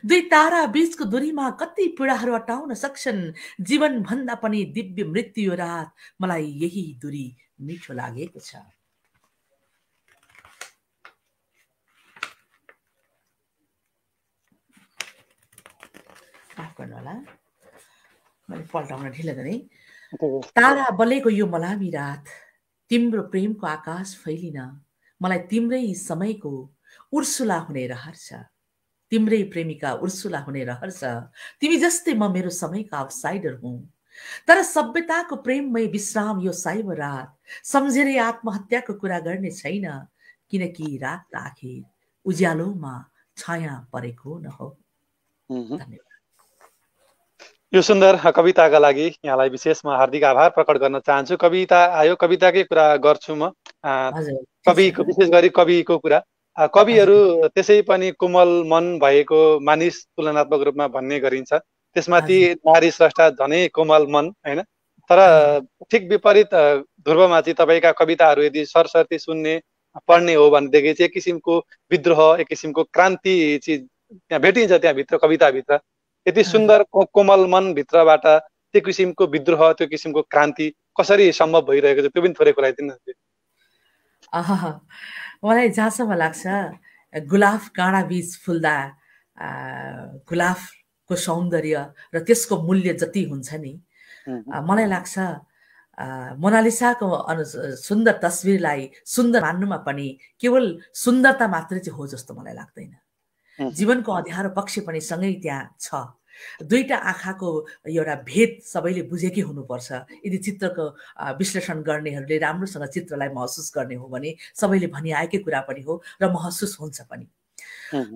दुई तारा बीचको दूरीमा कति पीडाहरू अटाउन सक्छन्। जीवन भन्दा पनि दिव्य मृत्यु यो रात, मलाई यही दूरी मिठो लागेको छ। माफ गर्नु होला, मैले पल्टाउन ढिलो गरेँ। तारा बलेको यो मलामी रात, तिम्रो प्रेमको आकाश फैलिन मलाई तिम्रै समयको उर्सुला हुने रहर छ। तिम्रै प्रेमिका उर्सुला हुने रहर छ। तिमी जस्तै म मेरो समयका आउटसाइडर हुँ। तर सभ्यताको प्रेममय विश्राम यो साइबर रात, सम्झेरै आत्महत्याको कुरा गर्ने छैन, किनकि रात आखिर उज्यालोमा छाया परेको न हो। धन्यवाद। यो सुन्दर कविताका लागि यहाँलाई विशेष म हार्दिक आभार प्रकट गर्न चाहन्छु। कविता आयो, कविताकै कुरा गर्छु म। कविको, विशेष गरी कविको कुरा, कविहरू त्यसै पनि कोमल मन भएको मानिस तुलनात्मक रूपमा भन्ने गरिन्छ। त्यसमाथि नारी स्रष्टा झनै कोमल मन, होइन? तर ठिक विपरीत ध्रुवमा चाहिँ तपाईँका कविताहरू यदि सरसर्ती सुन्ने पढ्ने हो भनेदेखि चाहिँ एक किसिमको विद्रोह, एक किसिमको क्रान्ति चाहिँ त्यहाँ भेटिन्छ। त्यहाँभित्र कविताभित्र यति सुन्दर कोमल मन भित्रबाट त्यो किसिमको विद्रोह, त्यो किसिमको क्रान्ति कसरी सम्भव भइरहेको छ, त्यो पनि थोरै कुराइदिनु। मलाई जहाँसम्म लाग्छ, गुलाफ काँडा बीज फुल्दा गुलाफको सौन्दर्य र त्यसको मूल्य जति हुन्छ नि, मलाई लाग्छ मोनालिसाको सुन्दर तस्विरलाई सुन्दर मान्नुमा पनि केवल सुन्दरता मात्रै चाहिँ हो जस्तो मलाई लाग्दैन। जीवनको अँध्यारो पक्ष पनि सँगै त्यहाँ छ। दुईटा आँखाको एउटा भेद सबैले बुझेकै हुनुपर्छ। यदि चित्रको विश्लेषण गर्नेहरूले राम्रोसँग चित्रलाई महसुस गर्ने हो भने सबैले भनिआएकै कुरा पनि हो र महसुस हुन्छ पनि।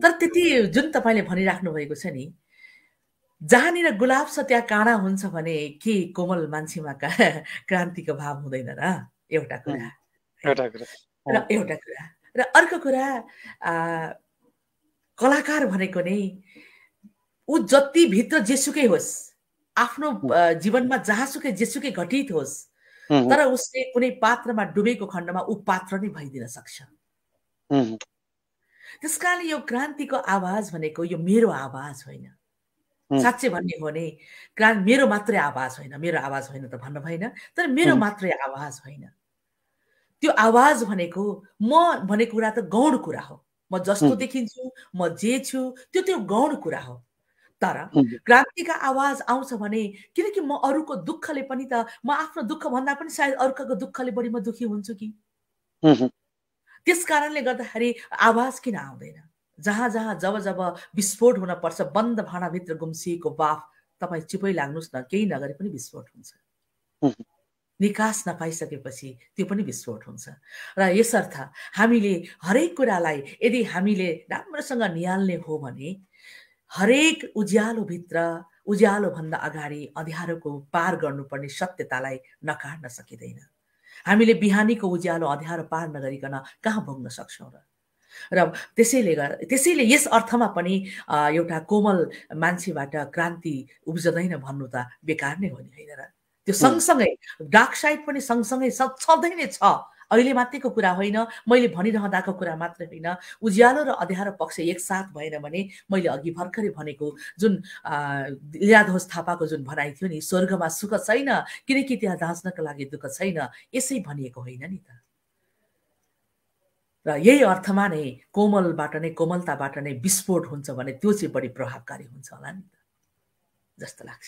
तर त्यति जुन तपाईँले भनिराख्नु भएको छ नि, जहाँनिर गुलाब छ त्यहाँ काँडा हुन्छ भने के कोमल मान्छेमा क्रान्तिको भाव हुँदैन र? एउटा कुरा। र अर्को कुरा, कलाकार भनेको नै ऊ जति भित्र जेसुकै होस्, आफ्नो जीवनमा जहाँसुकै जेसुकै घटित होस्, तर उसले कुनै पात्रमा डुबेको खण्डमा ऊ पात्र नै भइदिन सक्छ। त्यसकारणले यो क्रान्तिको आवाज भनेको यो मेरो आवाज होइन। साँच्चै भन्ने हो भने मेरो मात्रै आवाज होइन, मेरो आवाज होइन त भन्नु भएन, तर मेरो मात्रै आवाज होइन। त्यो आवाज भनेको म भनेको कुरा त गौण कुरा हो। म जस्तो देखिन्छु, म जे छु, त्यो गौण कुरा हो। तर क्रान्तिका आवाज आउँछ भने, किनकि म अरूको दुःखले पनि त, म आफ्नो दुःख भन्दा पनि सायद अर्काको दुःखले बढी म दुःखी हुन्छु कि। त्यस कारणले गर्दाखेरि आवाज किन आउँदैन? जहाँ जहाँ जब जब विस्फोट हुन पर्छ बन्द भाँडाभित्र गुम्सिएको बाफ तपाईँ चिपै लाग्नुहोस् न, केही नगरे पनि विस्फोट हुन्छ। निकास नपाइसकेपछि त्यो पनि विस्फोट हुन्छ। र यसर्थ हामीले हरेक कुरालाई यदि हामीले राम्रोसँग निहाल्ने हो भने हरेक उज्यालोभित्र उज्यालोभन्दा अगाडि अँध्यारोको पार गर्नुपर्ने सत्यतालाई नकाट्न सकिँदैन। हामीले बिहानीको उज्यालो अँध्यारो पार नगरिकन कहाँ भोग्न सक्छौँ र त्यसैले यस अर्थमा पनि एउटा कोमल मान्छेबाट क्रान्ति उब्जदैन भन्नु त बेकार नै हो नि, होइन र? त्यो सँगसँगै डार्क साइड पनि सँगसँगै छँदै नै छ। अहिले मात्रैको कुरा होइन, मैले भनिरहँदाको कुरा मात्रै होइन। उज्यालो र अँध्यारो पक्ष एकसाथ भएन भने मैले अघि भर्खरै भनेको जुन लीलाधोज थापाको जुन भनाइ थियो नि, स्वर्गमा सुख छैन किनकि त्यहाँ जाँच्नको लागि दुःख छैन, यसै भनिएको होइन नि त। र यही अर्थमा नै कोमलबाट नै कोमलताबाट नै विस्फोट हुन्छ भने त्यो चाहिँ बढी प्रभावकारी हुन्छ होला नि त जस्तो लाग्छ।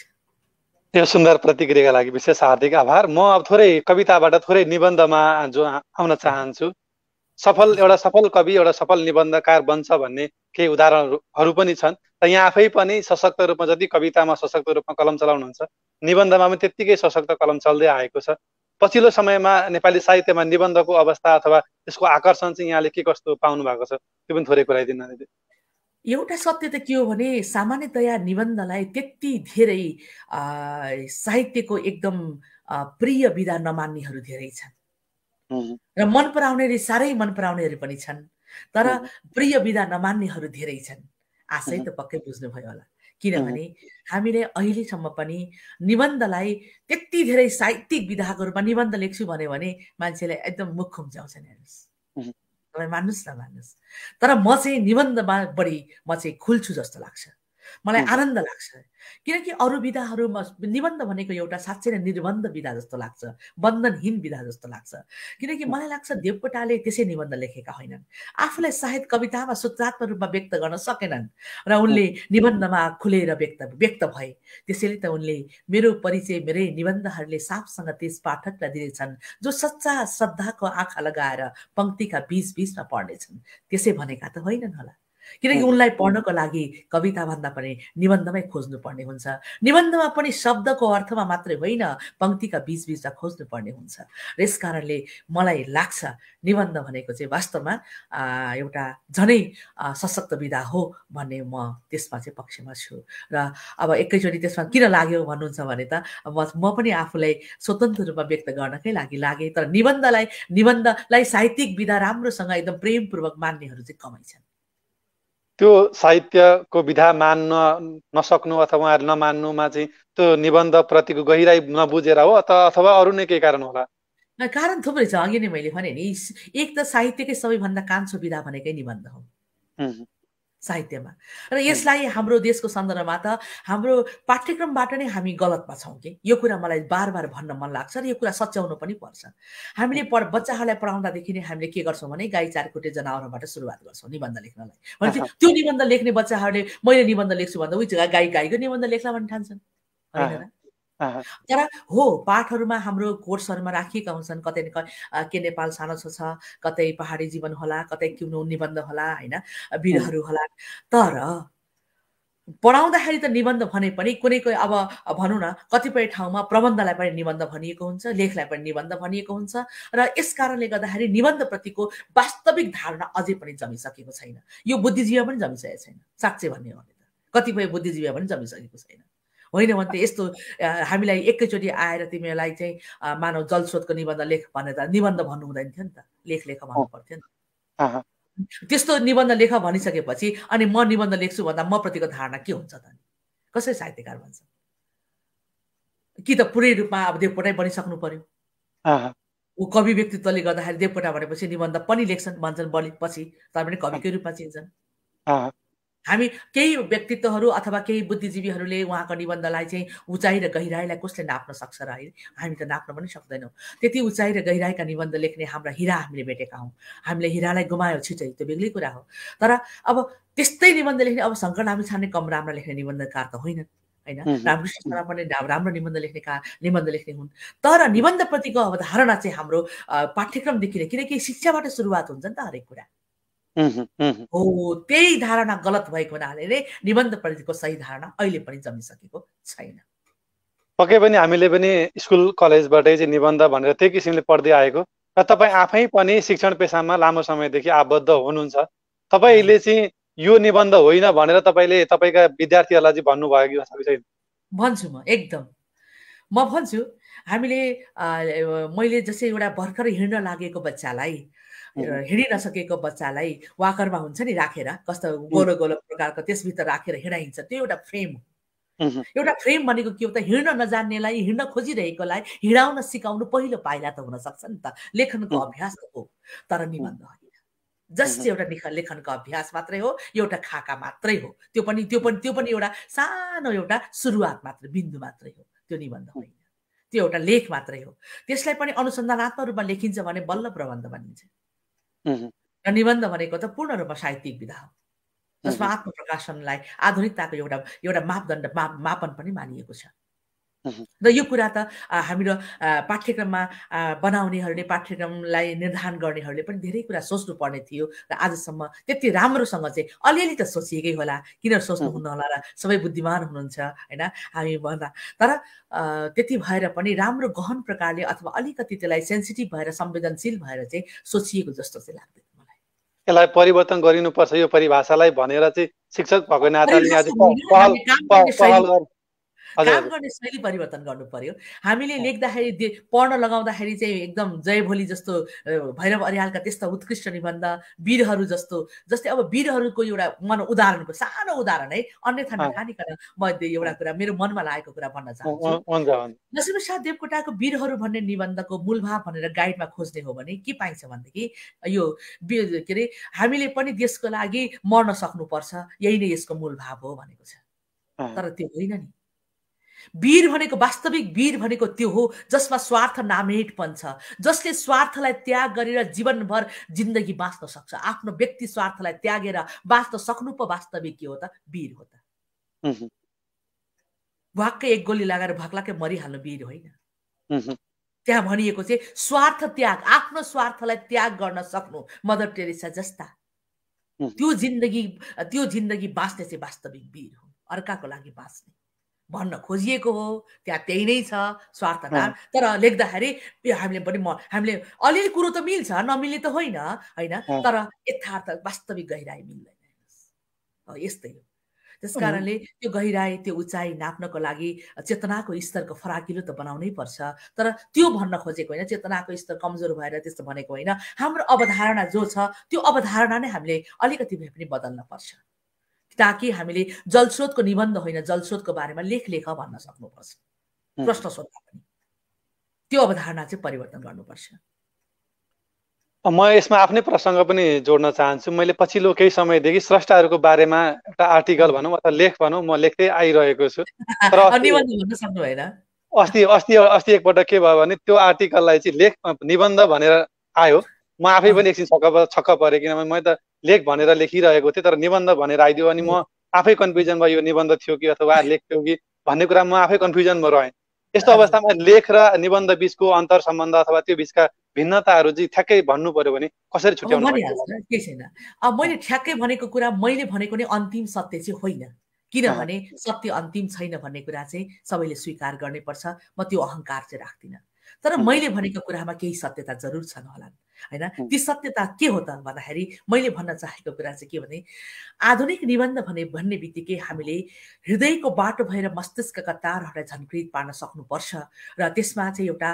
यो सुन्दर प्रतिक्रियाका लागि विशेष हार्दिक आभार। म अब थोरै कविताबाट थोरै निबन्धमा जो आउन चाहन्छु। एउटा सफल कवि, एउटा सफल निबन्धकार बन्छ भन्ने केही उदाहरणहरू पनि छन्। र यहाँ आफै पनि सशक्त रूपमा जति कवितामा सशक्त रूपमा कलम चलाउनुहुन्छ, निबन्धमा पनि त्यत्तिकै सशक्त कलम चल्दै आएको छ। पछिल्लो समयमा नेपाली साहित्यमा निबन्धको अवस्था अथवा त्यसको आकर्षण चाहिँ यहाँले के कस्तो पाउनु भएको छ, त्यो पनि थोरै कुराइदिनु। एउटा सत्य त के हो भने सामान्यतया निबन्धलाई त्यति धेरै साहित्यको एकदम प्रिय विधा नमान्नेहरू धेरै छन् र मन पराउनेहरू साह्रै मन पराउनेहरू पनि छन्, तर प्रिय विधा नमान्नेहरू धेरै छन्। आशै त पक्कै बुझ्नुभयो होला, किनभने हामीले अहिलेसम्म पनि निबन्धलाई त्यति धेरै साहित्यिक विधाको रूपमा निबन्ध लेख्छु भन्यो भने मान्छेलाई एकदम मुख खुम्चाउँछन्। हेर्नुहोस्, तपाईँ मान्नुहोस् नमान्नुहोस्, तर म चाहिँ निबन्धमा बढी म चाहिँ खुल्छु जस्तो लाग्छ, मलाई आनन्द लाग्छ। किनकि अरू विधाहरूमा निबन्ध भनेको एउटा साँच्चै नै निर्बन्ध विधा जस्तो लाग्छ, बन्धनहीन विधा जस्तो लाग्छ। किनकि मलाई लाग्छ देवकोटाले त्यसै निबन्ध लेखेका होइनन्, आफूलाई सायद कवितामा सूत्रात्मक रूपमा व्यक्त गर्न सकेनन् र उनले निबन्धमा खुलेर व्यक्त भए। त्यसैले त उनले मेरो परिचय मेरै निबन्धहरूले साफसँग त्यस पाठकलाई दिनेछन् जो सच्चा श्रद्धाको आँखा लगाएर पङ्क्तिका बीच बीचमा पढ्नेछन्। त्यसै भनेका त होइनन् होला, किनकि उनलाई पढ्नको लागि कविता भन्दा पनि निबन्धमै खोज्नुपर्ने हुन्छ। निबन्धमा पनि शब्दको अर्थमा मात्रै होइन, पङ्क्तिका बीचबीचमा खोज्नुपर्ने हुन्छ। र यस कारणले मलाई लाग्छ निबन्ध भनेको चाहिँ वास्तवमा एउटा झनै सशक्त विधा हो भन्ने म त्यसमा चाहिँ पक्षमा छु। र अब एकैचोटि त्यसमा किन लाग्यो भन्नुहुन्छ भने त म पनि आफूलाई स्वतन्त्र रूपमा व्यक्त गर्नकै लागि लागे, तर निबन्धलाई साहित्यिक विधा राम्रोसँग एकदम प्रेमपूर्वक मान्नेहरू चाहिँ कमै छन्। त्यो साहित्यको विधा मान्न नसक्नु अथवा उहाँहरू नमान्नुमा चाहिँ त्यो निबन्ध प्रतिको गहिराई नबुझेर हो अथवा अरू नै केही कारण होला? कारण थुप्रै छ। अघि नै मैले भने नि, एक त साहित्यकै सबैभन्दा कान्छो विधा भनेकै निबन्ध हो साहित्यमा। र यसलाई हाम्रो देशको सन्दर्भमा त हाम्रो पाठ्यक्रमबाट नै हामी गलतमा छौँ कि यो कुरा मलाई बार बार भन्न मन लाग्छ र यो कुरा सच्याउनु पनि पर्छ। हामीले बच्चाहरूलाई पढाउँदादेखि नै हामीले के गर्छौँ भने गाई चार खुट्टे जनावरबाट सुरुवात गर्छौँ निबन्ध लेख्नलाई। भनेपछि त्यो निबन्ध लेख्ने बच्चाहरूले मैले निबन्ध लेख्छु भन्दा उही जग्गा गाईको निबन्ध लेख्ला भन्ने ठान्छन्, होइन र? तर हो, पाठहरूमा हाम्रो कोर्सहरूमा राखिएका हुन्छन्, कतै के नेपाल सानो छ, कतै पहाडी जीवन होला, कतै क्युनो निबन्ध होला, होइन, वीरहरू होला। तर पढाउँदाखेरि त निबन्ध भने पनि कुनै अब भनौँ न कतिपय ठाउँमा प्रबन्धलाई पनि निबन्ध भनिएको हुन्छ, लेखलाई पनि निबन्ध भनिएको हुन्छ। र यस कारणले गर्दाखेरि निबन्धप्रतिको वास्तविक धारणा अझै पनि जमिसकेको छैन। यो बुद्धिजीवी पनि जमिसकेको छैन, साँच्चै भन्ने हो भने त कतिपय बुद्धिजीवी पनि जमिसकेको छैन। होइन भने त यस्तो हामीलाई एकैचोटि आएर तिमीलाई चाहिँ मानव जलस्रोतको निबन्ध लेख भने त निबन्ध भन्नु हुँदैन थियो नि त, लेख भन्नु पर्थ्यो नि त। त्यस्तो निबन्ध लेख भनिसकेपछि अनि म निबन्ध लेख्छु भन्दा म प्रतिको धारणा के हुन्छ त? कसरी साहित्यकार भन्छ? कि त पुरै रूपमा अब देवकोटै बनिसक्नु पर्यो। ऊ कवि व्यक्तित्वले गर्दाखेरि देवकोटा भनेपछि निबन्ध पनि लेख्छन् भन्छन् पछि, तर पनि कविकै रूपमा चिन्छन्। हामी केही व्यक्तित्वहरू अथवा केही बुद्धिजीवीहरूले उहाँको निबन्धलाई चाहिँ उचाइ र गहिराईलाई कसले नाप्न सक्छ र हामी त नाप्न पनि सक्दैनौँ। त्यति उचाइ र गहिराईका निबन्ध लेख्ने हाम्रा हिरा हामीले भेटेका हौँ। हामीले हिरालाई गुमायो छिटै, त्यो बेग्लै कुरा हो। तर अब त्यस्तै निबन्ध लेख्ने अब शङ्कर लामिछाने कम राम्रो लेख्ने निबन्धकार त होइनन्, होइन? रामकृष्ण शर्मा पनि राम्रो निबन्ध लेख्ने हुन्। तर निबन्धप्रतिको अवधारणा चाहिँ हाम्रो पाठ्यक्रमदेखि नै, किनकि शिक्षाबाट सुरुवात हुन्छ नि त हरेक कुरा, हो त्यही धारणा गलत भएको हुनाले नै निबन्धप्रतिको सही धारणा अहिले पनि जमिसकेको छैन। पक्कै पनि हामीले पनि स्कुल कलेजबाटै चाहिँ निबन्ध भनेर त्यही किसिमले पढ्दै आएको र तपाईँ आफै पनि शिक्षण पेसामा लामो समयदेखि आबद्ध हुनुहुन्छ। तपाईँले चाहिँ यो निबन्ध होइन भनेर तपाईँले तपाईँका विद्यार्थीहरूलाई चाहिँ भन्नुभयो कि छैन? भन्छु म एकदम म भन्छु हामीले मैले जस्तै एउटा भर्खरै हिँड्न लागेको बच्चालाई हिँडि नसकेको बच्चालाई वाकरमा हुन्छ नि राखेर कस्तो गोलो गोलो प्रकारको त्यसभित्र राखेर हिँडाइन्छ त्यो एउटा फ्रेम हो। एउटा फ्रेम भनेको के हो त हिँड्न नजान्नेलाई हिँड्न खोजिरहेकोलाई हिँडाउन सिकाउनु पहिलो पाइला त हुन सक्छ नि त लेखनको अभ्यास हो तर निबन्ध होइन। जस्ट एउटा लेखनको अभ्यास मात्रै हो एउटा खाका मात्रै हो त्यो पनि एउटा सानो एउटा सुरुवात मात्रै बिन्दु मात्रै हो त्यो निबन्ध होइन त्यो एउटा लेख मात्रै हो। त्यसलाई पनि अनुसन्धानात्मक रूपमा लेखिन्छ भने बल्ल प्रबन्ध बनिन्छ। र निबन्ध भनेको त पूर्ण रूपमा साहित्यिक विधा हो जसमा आत्मप्रकाशनलाई आधुनिकताको एउटा मापदण्ड मापन पनि मानिएको छ। र यो कुरा त हाम्रो पाठ्यक्रममा बनाउनेहरूले पाठ्यक्रमलाई निर्धारण गर्नेहरूले पनि धेरै कुरा सोच्नु पर्ने थियो र आजसम्म त्यति राम्रोसँग चाहिँ अलिअलि त सोचिएकै होला किन सोच्नुहुन्न होला र सबै बुद्धिमान हुनुहुन्छ होइन हामी भन्दा तर त्यति भएर पनि राम्रो गहन प्रकारले अथवा अलिकति त्यसलाई सेन्सिटिभ भएर संवेदनशील भएर चाहिँ सोचिएको जस्तो चाहिँ लाग्दैन मलाई। यसलाई परिवर्तन गरिनुपर्छ यो परिभाषालाई भनेर चाहिँ शिक्षक भएको नाताले आज काम गर्ने शैली परिवर्तन गर्नु पर्यो। हामीले लेख्दाखेरि पढ्न लगाउँदाखेरि चाहिँ एकदम जय भोलि जस्तो भैरव अर्यालका त्यस्ता उत्कृष्ट निबन्ध वीरहरू जस्तै अब वीरहरूको एउटा उदाहरणको सानो उदाहरण है अन्यथा नखानिकन म एउटा कुरा मेरो मनमा लागेको कुरा भन्न चाहन्छु। नरसिंहप्रसाद देवकोटाको वीरहरू भन्ने निबन्धको मूलभाव भनेर गाइडमा खोज्ने हो भने के पाइन्छ भनेदेखि यो के अरे हामीले पनि देशको लागि मर्न सक्नुपर्छ यही नै यसको मूलभाव हो भनेको छ। तर त्यो होइन नि वीर भनेको वास्तविक वीर भनेको त्यो हो जसमा स्वार्थ नामेटपन छ जसले स्वार्थलाई त्याग गरेर जीवनभर जिन्दगी बाँच्न सक्छ आफ्नो व्यक्ति स्वार्थलाई त्यागेर बाँच्न सक्नु पो वास्तविक के हो त वीर हो त। भक्कै एक गोली लगाएर भक्लाकै मरिहाल्नु वीर होइन। त्यहाँ भनिएको चाहिँ स्वार्थ त्याग आफ्नो स्वार्थलाई त्याग गर्न सक्नु मदर टेरेसा जस्ता त्यो जिन्दगी बाँच्ने चाहिँ वास्तविक वीर हो अर्काको लागि बाँच्ने भन्न खोजिएको हो त्यहाँ त्यही नै छ स्वार्थ नाम। तर लेख्दाखेरि हामीले अलिअलि कुरो त मिल्छ नमिल्ने त होइन तर यथार्थ वास्तविक गहिराई मिल्दैन यस्तै हो। त्यस कारणले त्यो गहिराई त्यो उचाइ नाप्नको लागि चेतनाको स्तरको फराकिलो त बनाउनै पर्छ तर त्यो भन्न खोजेको होइन चेतनाको स्तर कमजोर भएर त्यस्तो भनेको होइन। हाम्रो अवधारणा जो छ त्यो अवधारणा नै हामीले अलिकति भए पनि बदल्न पर्छ ताकि हामीले जलस्रोतको निबन्ध होइन जलस्रोतको बारेमा लेख भन्न सक्नुपर्छ प्रश्न सोध्दा पनि त्यो अवधारणा चाहिँ परिवर्तन गर्नुपर्छ। म यसमा आफ्नै प्रसङ्ग पनि जोड्न चाहन्छु। मैले पछिल्लो केही समयदेखि स्रष्टाहरूको बारेमा एउटा आर्टिकल भनौँ अथवा लेख भनौँ म लेख्दै आइरहेको छु तर अस्ति एकपल्ट के भयो भने त्यो आर्टिकललाई चाहिँ लेख निबन्ध भनेर आयो म आफै पनि एकछिन छक्क परेँ किनभने मैले त लेख भनेर लेखिरहेको थिएँ तर निबन्ध भनेर आइदियो अनि म आफै कन्फ्युजन भयो यो निबन्ध थियो कि अथवा लेख थियो कि भन्ने कुरा म आफै कन्फ्युजनमा रहेँ। यस्तो अवस्थामा लेख र निबन्ध बीचको अन्तर सम्बन्ध अथवा त्यो बीचका भिन्नताहरू चाहिँ ठ्याक्कै भन्नु पर्यो भने कसरी छुट्याउनु पर्छ? केही छैन अब मैले ठ्याक्कै भनेको कुरा मैले भनेको नै अन्तिम सत्य चाहिँ होइन किनभने सत्य अन्तिम छैन भन्ने कुरा चाहिँ सबैले स्वीकार गर्नै पर्छ म त्यो अहङ्कार चाहिँ राख्दिनँ तर मैले भनेको कुरामा केही सत्यता जरुर छन् होला हैन। ती सत्यता के हो त भन्दाखेरि मैले भन्न चाहेको कुरा चाहिँ के भने आधुनिक निबन्ध भन्ने बित्तिकै हामीले हृदयको बाटो भएर मस्तिष्कका तारहरूलाई झन्कृत पार्न सक्नुपर्छ र त्यसमा चाहिँ एउटा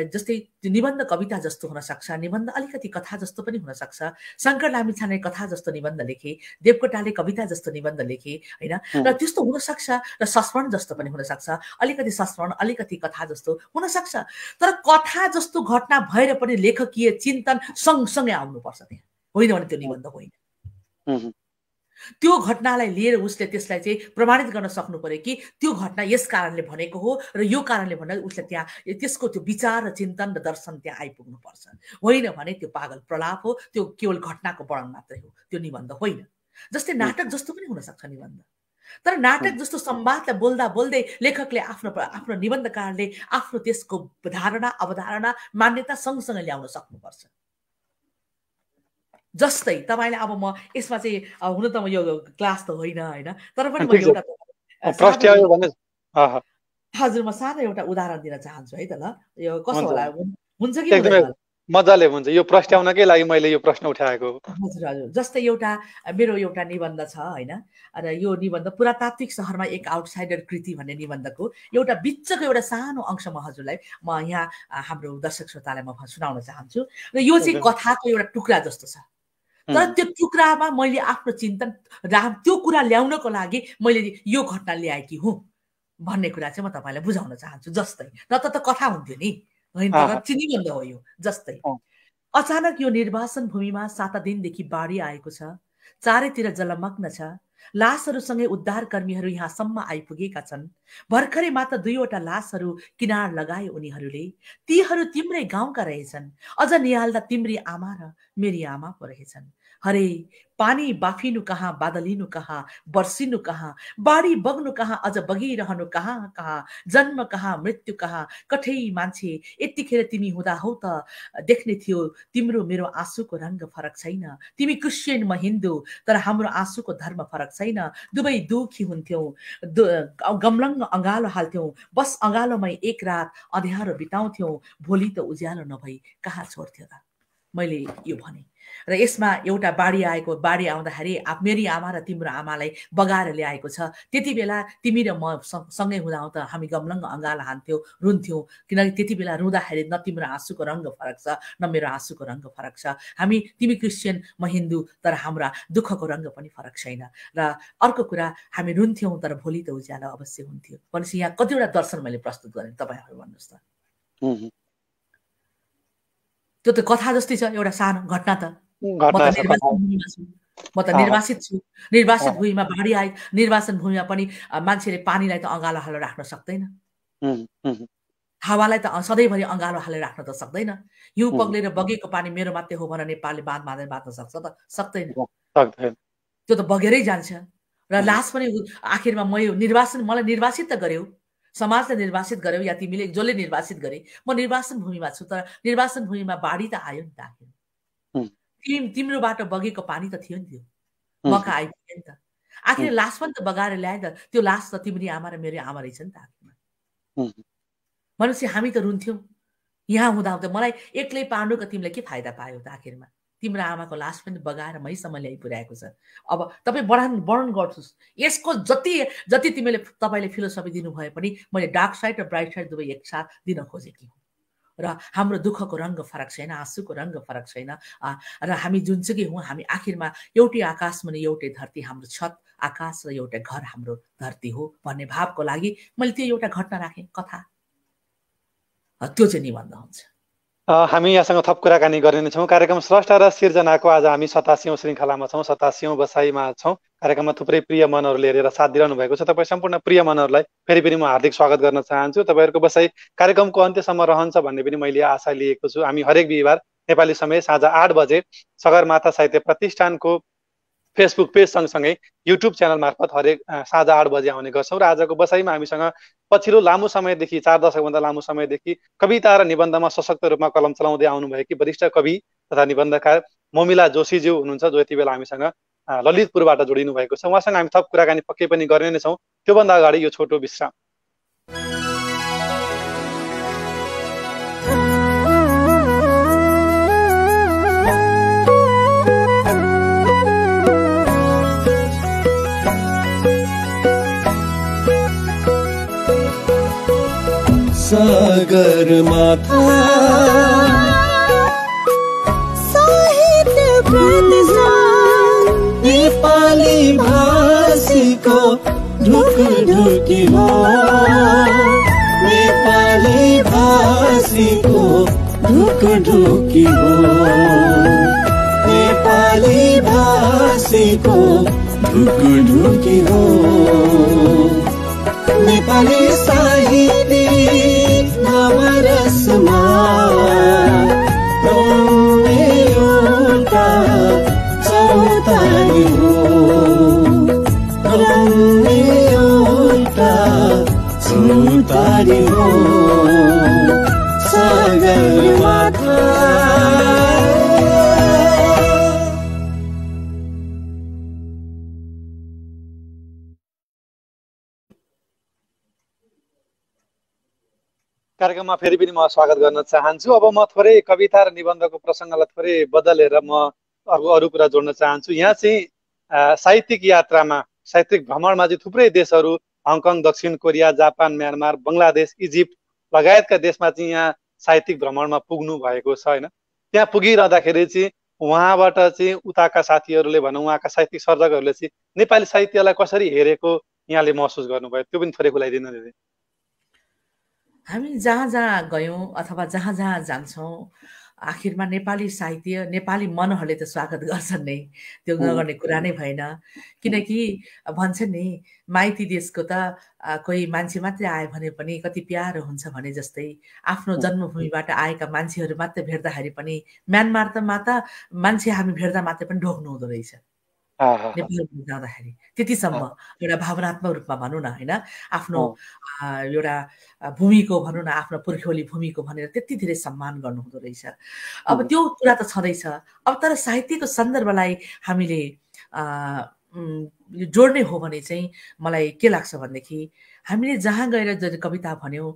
जस्तै निबन्ध कविता जस्तो हुन सक्छ निबन्ध अलिकति कथा जस्तो पनि हुन सक्छ। शङ्कर लामिछाने कथा जस्तो निबन्ध लेखे देवकोटाले कविता जस्तो निबन्ध लेखे हैन र त्यस्तो हुन सक्छ र संस्मरण जस्तो पनि हुन सक्छ अलिकति संस्मरण अलिकति कथा जस्तो हुन सक्छ तर कथा जस्तो घटना भएर पनि लेखकीय चिन्तन सँगसँगै आउनुपर्छ त्यहाँ होइन भने त्यो निबन्ध होइन। त्यो घटनालाई लिएर उसले त्यसलाई चाहिँ प्रमाणित गर्न सक्नु पर्यो कि त्यो घटना यस कारणले भनेको हो र यो कारणले भन्दा उसले त्यहाँ त्यसको त्यो विचार र चिन्तन र दर्शन त्यहाँ आइपुग्नु पर्छ होइन भने त्यो पागल प्रलाप हो त्यो केवल घटनाको वर्णन मात्रै हो त्यो निबन्ध होइन। जस्तै नाटक जस्तो पनि हुन सक्छ निबन्ध तर नाटक जस्तो संवादलाई बोल्दा बोल्दै लेखकले आफ्नो निबन्धकारले आफ्नो त्यसको धारणा अवधारणा मान्यता सँगसँगै ल्याउन सक्नुपर्छ। जस्तै तपाईँले अब म यसमा चाहिँ हुन त म यो क्लास त होइन होइन, तर पनि म एउटा प्रश्न भने हजुर म सानो एउटा उदाहरण दिन चाहन्छु है त। ल यो कसो हुन्छ। होला, हुन्छ कि एकदमै हुँदैन? मजाले हुन्छ, यो प्रश्नाउनकै लागि मैले यो प्रश्न उठाएको। हजुर हजुर, जस्तै मेरो एउटा निबन्ध छ होइन, र यो निबन्ध पुरातात्विक सहरमा एक आउटसाइडर कृति भन्ने निबन्धको एउटा बिचको एउटा सानो अंश म हजुरलाई यहाँ हाम्रो दर्शक श्रोतालाई म सुनाउन चाहन्छु। र यो चाहिँ कथाको एउटा टुक्रा जस्तो छ, तर त्यो टुक्रामा मैले आफ्नो चिन्तन त्यो कुरा ल्याउनको लागि मैले यो घटना ल्याएकी हुँ भन्ने कुरा चाहिँ म तपाईँलाई बुझाउन चाहन्छु। जस्तै नत्र त कथा हुन्थ्यो नि, होइन तर निबन्ध हो यो। जस्तै अचानक यो निर्वासन भूमिमा 7 दिनदेखि बाढी आएको छ, चारैतिर जलमग्न छ, लासहरूसँगै उद्धारकर्मीहरू यहाँसम्म आइपुगेका छन्। भर्खरै मात्र 2वटा लासहरू किनार लगाए उनीहरूले। तीहरू तिम्रै गाउँका रहेछन्, अझ निहाल्दा तिम्री आमा र मेरी आमा पो रहेछन्। हरे पानी बाफिनु कहाँ, बादलिनु कहाँ, बर्सिनु कहाँ, बाढी बग्नु कहाँ, अझ बगिरहनु कहाँ कहाँ, जन्म कहाँ, मृत्यु कहाँ, कठै मान्छे। यतिखेर तिमी हुँदा हौ त देख्ने थियो तिम्रो मेरो आँसुको रङ्ग फरक छैन। तिमी क्रिस्चियन, म हिन्दू, तर हाम्रो आँसुको धर्म फरक छैन। दुवै दुखी हुन्थ्यौँ, गमलङ्ग अँगालो हाल्थ्यौँ, बस अँगालोमै एक रात अँध्यारो बिताउँथ्यौँ, भोलि त उज्यालो नभई कहाँ छोड्थ्यो त। मैले यो भने र यसमा एउटा बाढी आउँदाखेरि मेरी आमा र तिम्रो आमालाई बगाएर ल्याएको छ। त्यति बेला तिमी र म सँगै हुँदा त हामी गमलङ्ग अँगालो हान्थ्यौँ, रुन्थ्यौँ, किनकि त्यति बेला रुँदाखेरि न तिम्रो आँसुको रङ्ग फरक छ न मेरो आँसुको रङ्ग फरक छ। तिमी क्रिस्चियन, म हिन्दू, तर हाम्रा दुःखको रङ्ग पनि फरक छैन। र अर्को कुरा, हामी रुन्थ्यौँ तर भोलि त उज्यालो अवश्य हुन्थ्यो। भनेपछि यहाँ कतिवटा दर्शन मैले प्रस्तुत गरेँ, तपाईँहरू भन्नुहोस् त। त्यो त कथा जस्तै छ, एउटा सानो घटना त। म त निर्वासित छु, निर्वासित भूमिमा बाढी आए, निर्वासन भूमिमा पनि मान्छेले पानीलाई त अँगालो हालेर राख्न सक्दैन, हावालाई त सधैँभरि अँगालो हालेर राख्न त सक्दैन। हिउँ पग्लेर बगेको पानी मेरो मात्रै हो भनेर नेपालले बाँध बाँध्न सक्छ त? सक्दैन, त्यो त बगेरै जान्छ। र लास्ट पनि आखिरमा मलाई निर्वासित त गर्यौ, समाजले निर्वासित गर्यौ या तिमीले जसले निर्वासित गरे, म निर्वासन भूमिमा छु, तर निर्वासन भूमिमा बाढी त आयो नि त। आखिर तिम्रोबाट बगेको पानी त थियो नि, त्यो मका आइपुग्यो नि त। आखिर लास पनि त बगाएर ल्याए त, त्यो लास त तिम्री आमा र मेरो आमा रहेछ नि त आखिरमा। भनेपछि हामी त रुन्थ्यौँ, यहाँ हुँदा मलाई एक्लै पार्नुको तिमीले के फाइदा पायो त? आखिरमा तिम्रो आमाको लास पनि बगाएर मैसम्म ल्याइपुर्याएको छ। अब तपाईँ वर्णन गर्छुस्, यसको जति तपाईँले फिलोसफी दिनुभए पनि मैले डार्क साइड र ब्राइट साइड दुवै एकसाथ दिन खोजेकी हुँ। र हाम्रो दुःखको रङ्ग फरक छैन, आँसुको रङ्ग फरक छैन, र हामी जुनसुकै हौँ, हामी आखिरमा एउटै आकाश मुनि एउटै धरती, हाम्रो छत आकाश र एउटै घर हाम्रो धरती हो भन्ने भावको लागि मैले त्यो एउटा घटना राखेँ, कथा। त्यो चाहिँ निबन्ध हुन्छ। हामी यहाँसँग थप कुराकानी गर्ने नै छौँ। कार्यक्रम स्रष्टा र सिर्जनाको आज हामी 87औं श्रृङ्खलामा छौँ, 87औं बसाइमा छौँ। कार्यक्रममा थुप्रै प्रिय मनहरूले हेरेर साथ दिइरहनु भएको छ। तपाईँ सम्पूर्ण प्रिय मनहरूलाई फेरि म हार्दिक स्वागत गर्न चाहन्छु। तपाईँहरूको बसाइ कार्यक्रमको अन्त्यसम्म रहन्छ भन्ने पनि मैले आशा लिएको छु। हामी हरेक बिहिबार नेपाली समय साँझ 8 बजे सगरमाथा साहित्य प्रतिष्ठानको फेसबुक पेज सँगसँगै युट्युब च्यानल मार्फत हरेक साँझ 8 बजे आउने गर्छौँ। र आजको बसाइमा हामीसँग पछिल्लो लामो समयदेखि 4 दशकभन्दा लामो समयदेखि कविता र निबन्धमा सशक्त रूपमा कलम चलाउँदै आउनुभएकी वरिष्ठ कवि तथा निबन्धकार मोमिला जोशीज्यू हुनुहुन्छ, जो यति बेला हामीसँग ललितपुरबाट जोडिनु भएको छ। उहाँसँग हामी थप कुराकानी पक्कै पनि गर्ने नै छौँ। त्योभन्दा अगाडि यो छोटो विश्राम। सगरमाथा साहित्य प्रतिष्ठान नेपाली भाषीको ढुकढुकी हो, नेपाली भाषीको ढुकढुकी हो, नेपाली भाषीको ढुकढुकी हो। नेपाली साहित्यिक नवरसमा एउटा चौतारी हो, एउटा चौतारी हो। सगरमाथा कार्यक्रममा फेरि पनि म स्वागत गर्न चाहन्छु। अब म थोरै कविता र निबन्धको प्रसङ्गलाई थोरै बदलेर म अरू कुरा जोड्न चाहन्छु। यहाँ चाहिँ साहित्यिक यात्रामा, साहित्यिक भ्रमणमा चाहिँ थुप्रै देशहरू, हङकङ, दक्षिण Korea, Japan, Myanmar, Bangladesh, Egypt लगायतका देशमा चाहिँ यहाँ साहित्यिक भ्रमणमा पुग्नु भएको छ होइन। त्यहाँ पुगिरहँदाखेरि चाहिँ उहाँबाट चाहिँ उताका साथीहरूले भनौँ, उहाँका साहित्यिक सर्जकहरूले चाहिँ नेपाली साहित्यलाई कसरी हेरेको यहाँले महसुस गर्नुभयो, त्यो पनि थोरै खुलाइदिनु दिदी। हामी जहाँ जहाँ गयौँ अथवा जहाँ जहाँ जान्छौँ, आखिरमा नेपाली साहित्य, नेपाली मनहरूले त स्वागत गर्छन् नै, त्यो नगर्ने कुरा नै भएन। किनकि भन्छन् नि, माइती देशको त कोही मान्छे मात्रै आयो भने पनि कति प्यारो हुन्छ भने जस्तै आफ्नो जन्मभूमिबाट आएका मान्छेहरू मात्रै भेट्दाखेरि पनि म्यानमार त मान्छे हामी भेट्दा मात्रै पनि ढोग्नु हुँदो रहेछ नेपाल जाँदाखेरि। त्यतिसम्म एउटा भावनात्मक रूपमा भनौँ न होइन, आफ्नो एउटा भूमिको भनौँ न, आफ्नो पुर्ख्यौली भूमिको भनेर त्यति धेरै सम्मान गर्नु हुँदो रहेछ। अब त्यो कुरा त छँदैछ। अब तर साहित्यको सन्दर्भलाई हामीले जोड्ने हो भने चाहिँ मलाई के लाग्छ भनेदेखि, हामीले जहाँ गएर कविता भन्यौँ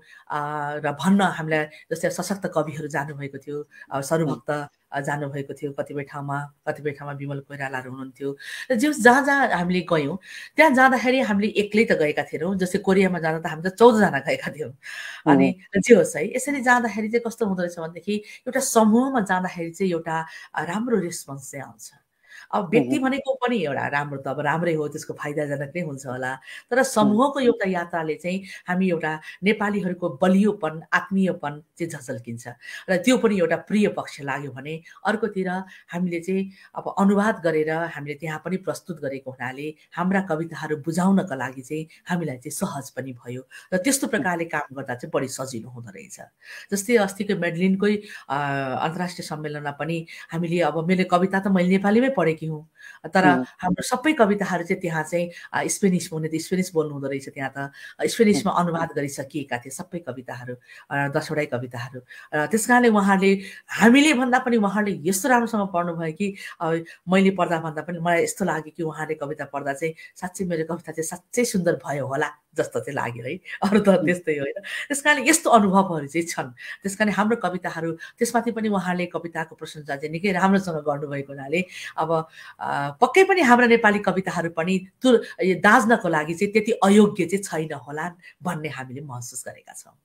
र भन्न हामीलाई जस्तै सशक्त कविहरू जानुभएको थियो, सरूभक्त जानुभएको थियो कतिपय ठाउँमा विमल कोइरालाहरू हुनुहुन्थ्यो। र जहाँ जहाँ हामीले गयौँ त्यहाँ जाँदाखेरि हामीले एक्लै त गएका थिएनौँ। जस्तै कोरियामा जाँदा त हामी त 14 जना गएका थियौँ। अनि जे होस् है, यसरी जाँदाखेरि चाहिँ कस्तो हुँदो रहेछ भनेदेखि, एउटा समूहमा जाँदाखेरि चाहिँ एउटा राम्रो रेस्पोन्स चाहिँ आउँछ। अब व्यक्ति भनेको पनि एउटा राम्रो त अब राम्रै हो, त्यसको फाइदाजनक नै हुन्छ होला, तर समूहको एउटा यात्राले चाहिँ हामी एउटा नेपालीहरूको बलियोपन, आत्मीयपन चाहिँ झल्किन्छ। र त्यो पनि एउटा प्रिय पक्ष लाग्यो भने, अर्कोतिर हामीले चाहिँ अब अनुवाद गरेर हामीले त्यहाँ पनि प्रस्तुत गरेको हुनाले हाम्रा कविताहरू बुझाउनका लागि चाहिँ हामीलाई चाहिँ सहज पनि भयो। र त्यस्तो प्रकारले काम गर्दा चाहिँ बढी सजिलो हुँदो रहेछ। जस्तै अस्तिको मेडलिनकै अन्तर्राष्ट्रिय सम्मेलनमा पनि हामीले, अब मैले कविता त मैले नेपालीमै पढेकी हुँ, तर हाम्रो सबै कविताहरू चाहिँ त्यहाँ चाहिँ स्पेनिस हुने, त स्पेनिस बोल्नु हुँदो रहेछ, त्यहाँ त स्पेनिसमा अनुवाद गरिसकिएका थिए सबै कविताहरू, 10वटै कविताहरू। त्यस कारणले उहाँले, हामीले भन्दा पनि उहाँले यस्तो राम्रोसँग पढ्नुभयो कि मैले पढ्दा भन्दा पनि मलाई यस्तो लाग्यो कि उहाँले कविता पढ्दा चाहिँ साँच्चै मेरो कविता चाहिँ साँच्चै सुन्दर भयो होला जस्तो चाहिँ लाग्यो है। अरू त त्यस्तै होइन। त्यस कारणले यस्तो अनुभवहरू चाहिँ छन्। त्यस कारण हाम्रो कविताहरू, त्यसमाथि पनि उहाँले कविताको प्रशंसा चाहिँ निकै राम्रोसँग गर्नुभएको हुनाले अब पक्कै पनि हाम्रा नेपाली कविताहरू पनि दाज्नको लागि चाहिँ त्यति अयोग्य चाहिँ छैन होला भन्ने हामीले महसुस गरेका छौँ।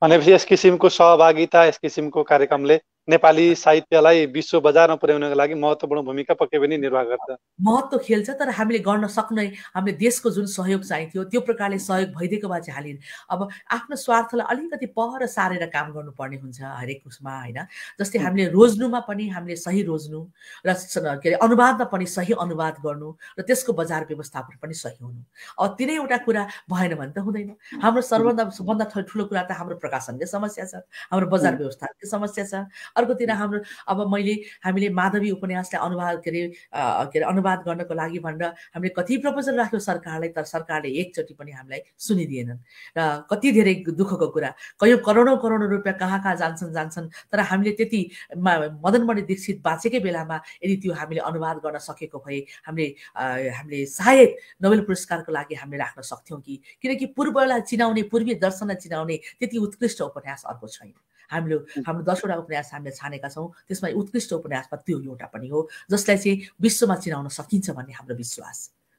भनेपछि यस किसिमको सहभागिता, यस किसिमको कार्यक्रमले नेपाली साहित्यलाई विश्व बजारमा पुर्याउनको लागि महत्त्वपूर्ण भूमिका पक्कै पनि निर्वाह गर्छ, महत्त्व खेल्छ। तर हामीले गर्न सक्ने, हामीले देशको जुन सहयोग चाहिन्थ्यो त्यो प्रकारले सहयोग भइदिएको भए चाहिँ हालिन्। अब आफ्नो स्वार्थलाई अलिकति पर सारेर काम गर्नुपर्ने हुन्छ हरेक उसमा होइन। जस्तै हामीले रोज्नुमा पनि हामीले सही रोज्नु, र के अरे अनुवादमा पनि सही अनुवाद गर्नु, र त्यसको बजार व्यवस्थापन पनि सही हुनु। अब तिनैवटा कुरा भएन भने त हुँदैन। हाम्रो सबभन्दा ठुलो कुरा त हाम्रो प्रकाशनकै समस्या छ, हाम्रो बजार व्यवस्थापनकै समस्या छ। अर्कोतिर हाम्रो अब हामीले माधवी उपन्यासलाई अनुवाद के अरे अनुवाद गर्नको लागि भनेर हामीले कति प्रपोजल राख्यो सरकारलाई, तर सरकारले एकचोटि पनि हामीलाई सुनिदिएनन्। र कति धेरै दुःखको कुरा, करोडौँ रुपियाँ कहाँ कहाँ जान्छन्, तर हामीले त्यति मदनमणि दीक्षित बाँचेकै बेलामा यदि त्यो हामीले अनुवाद गर्न सकेको भए हामीले सायद नोबेल पुरस्कारको लागि हामीले राख्न सक्थ्यौँ कि। किनकि पूर्वलाई चिनाउने, पूर्वीय दर्शनलाई चिनाउने त्यति उत्कृष्ट उपन्यास अर्को छैन। हाम्रो 10वटा उपन्यास हामीले छानेका छौँ, त्यसमा उत्कृष्ट उपन्यासमा त्यो एउटा पनि हो जसलाई चाहिँ विश्वमा चिनाउन सकिन्छ भन्ने हाम्रो विश्वास।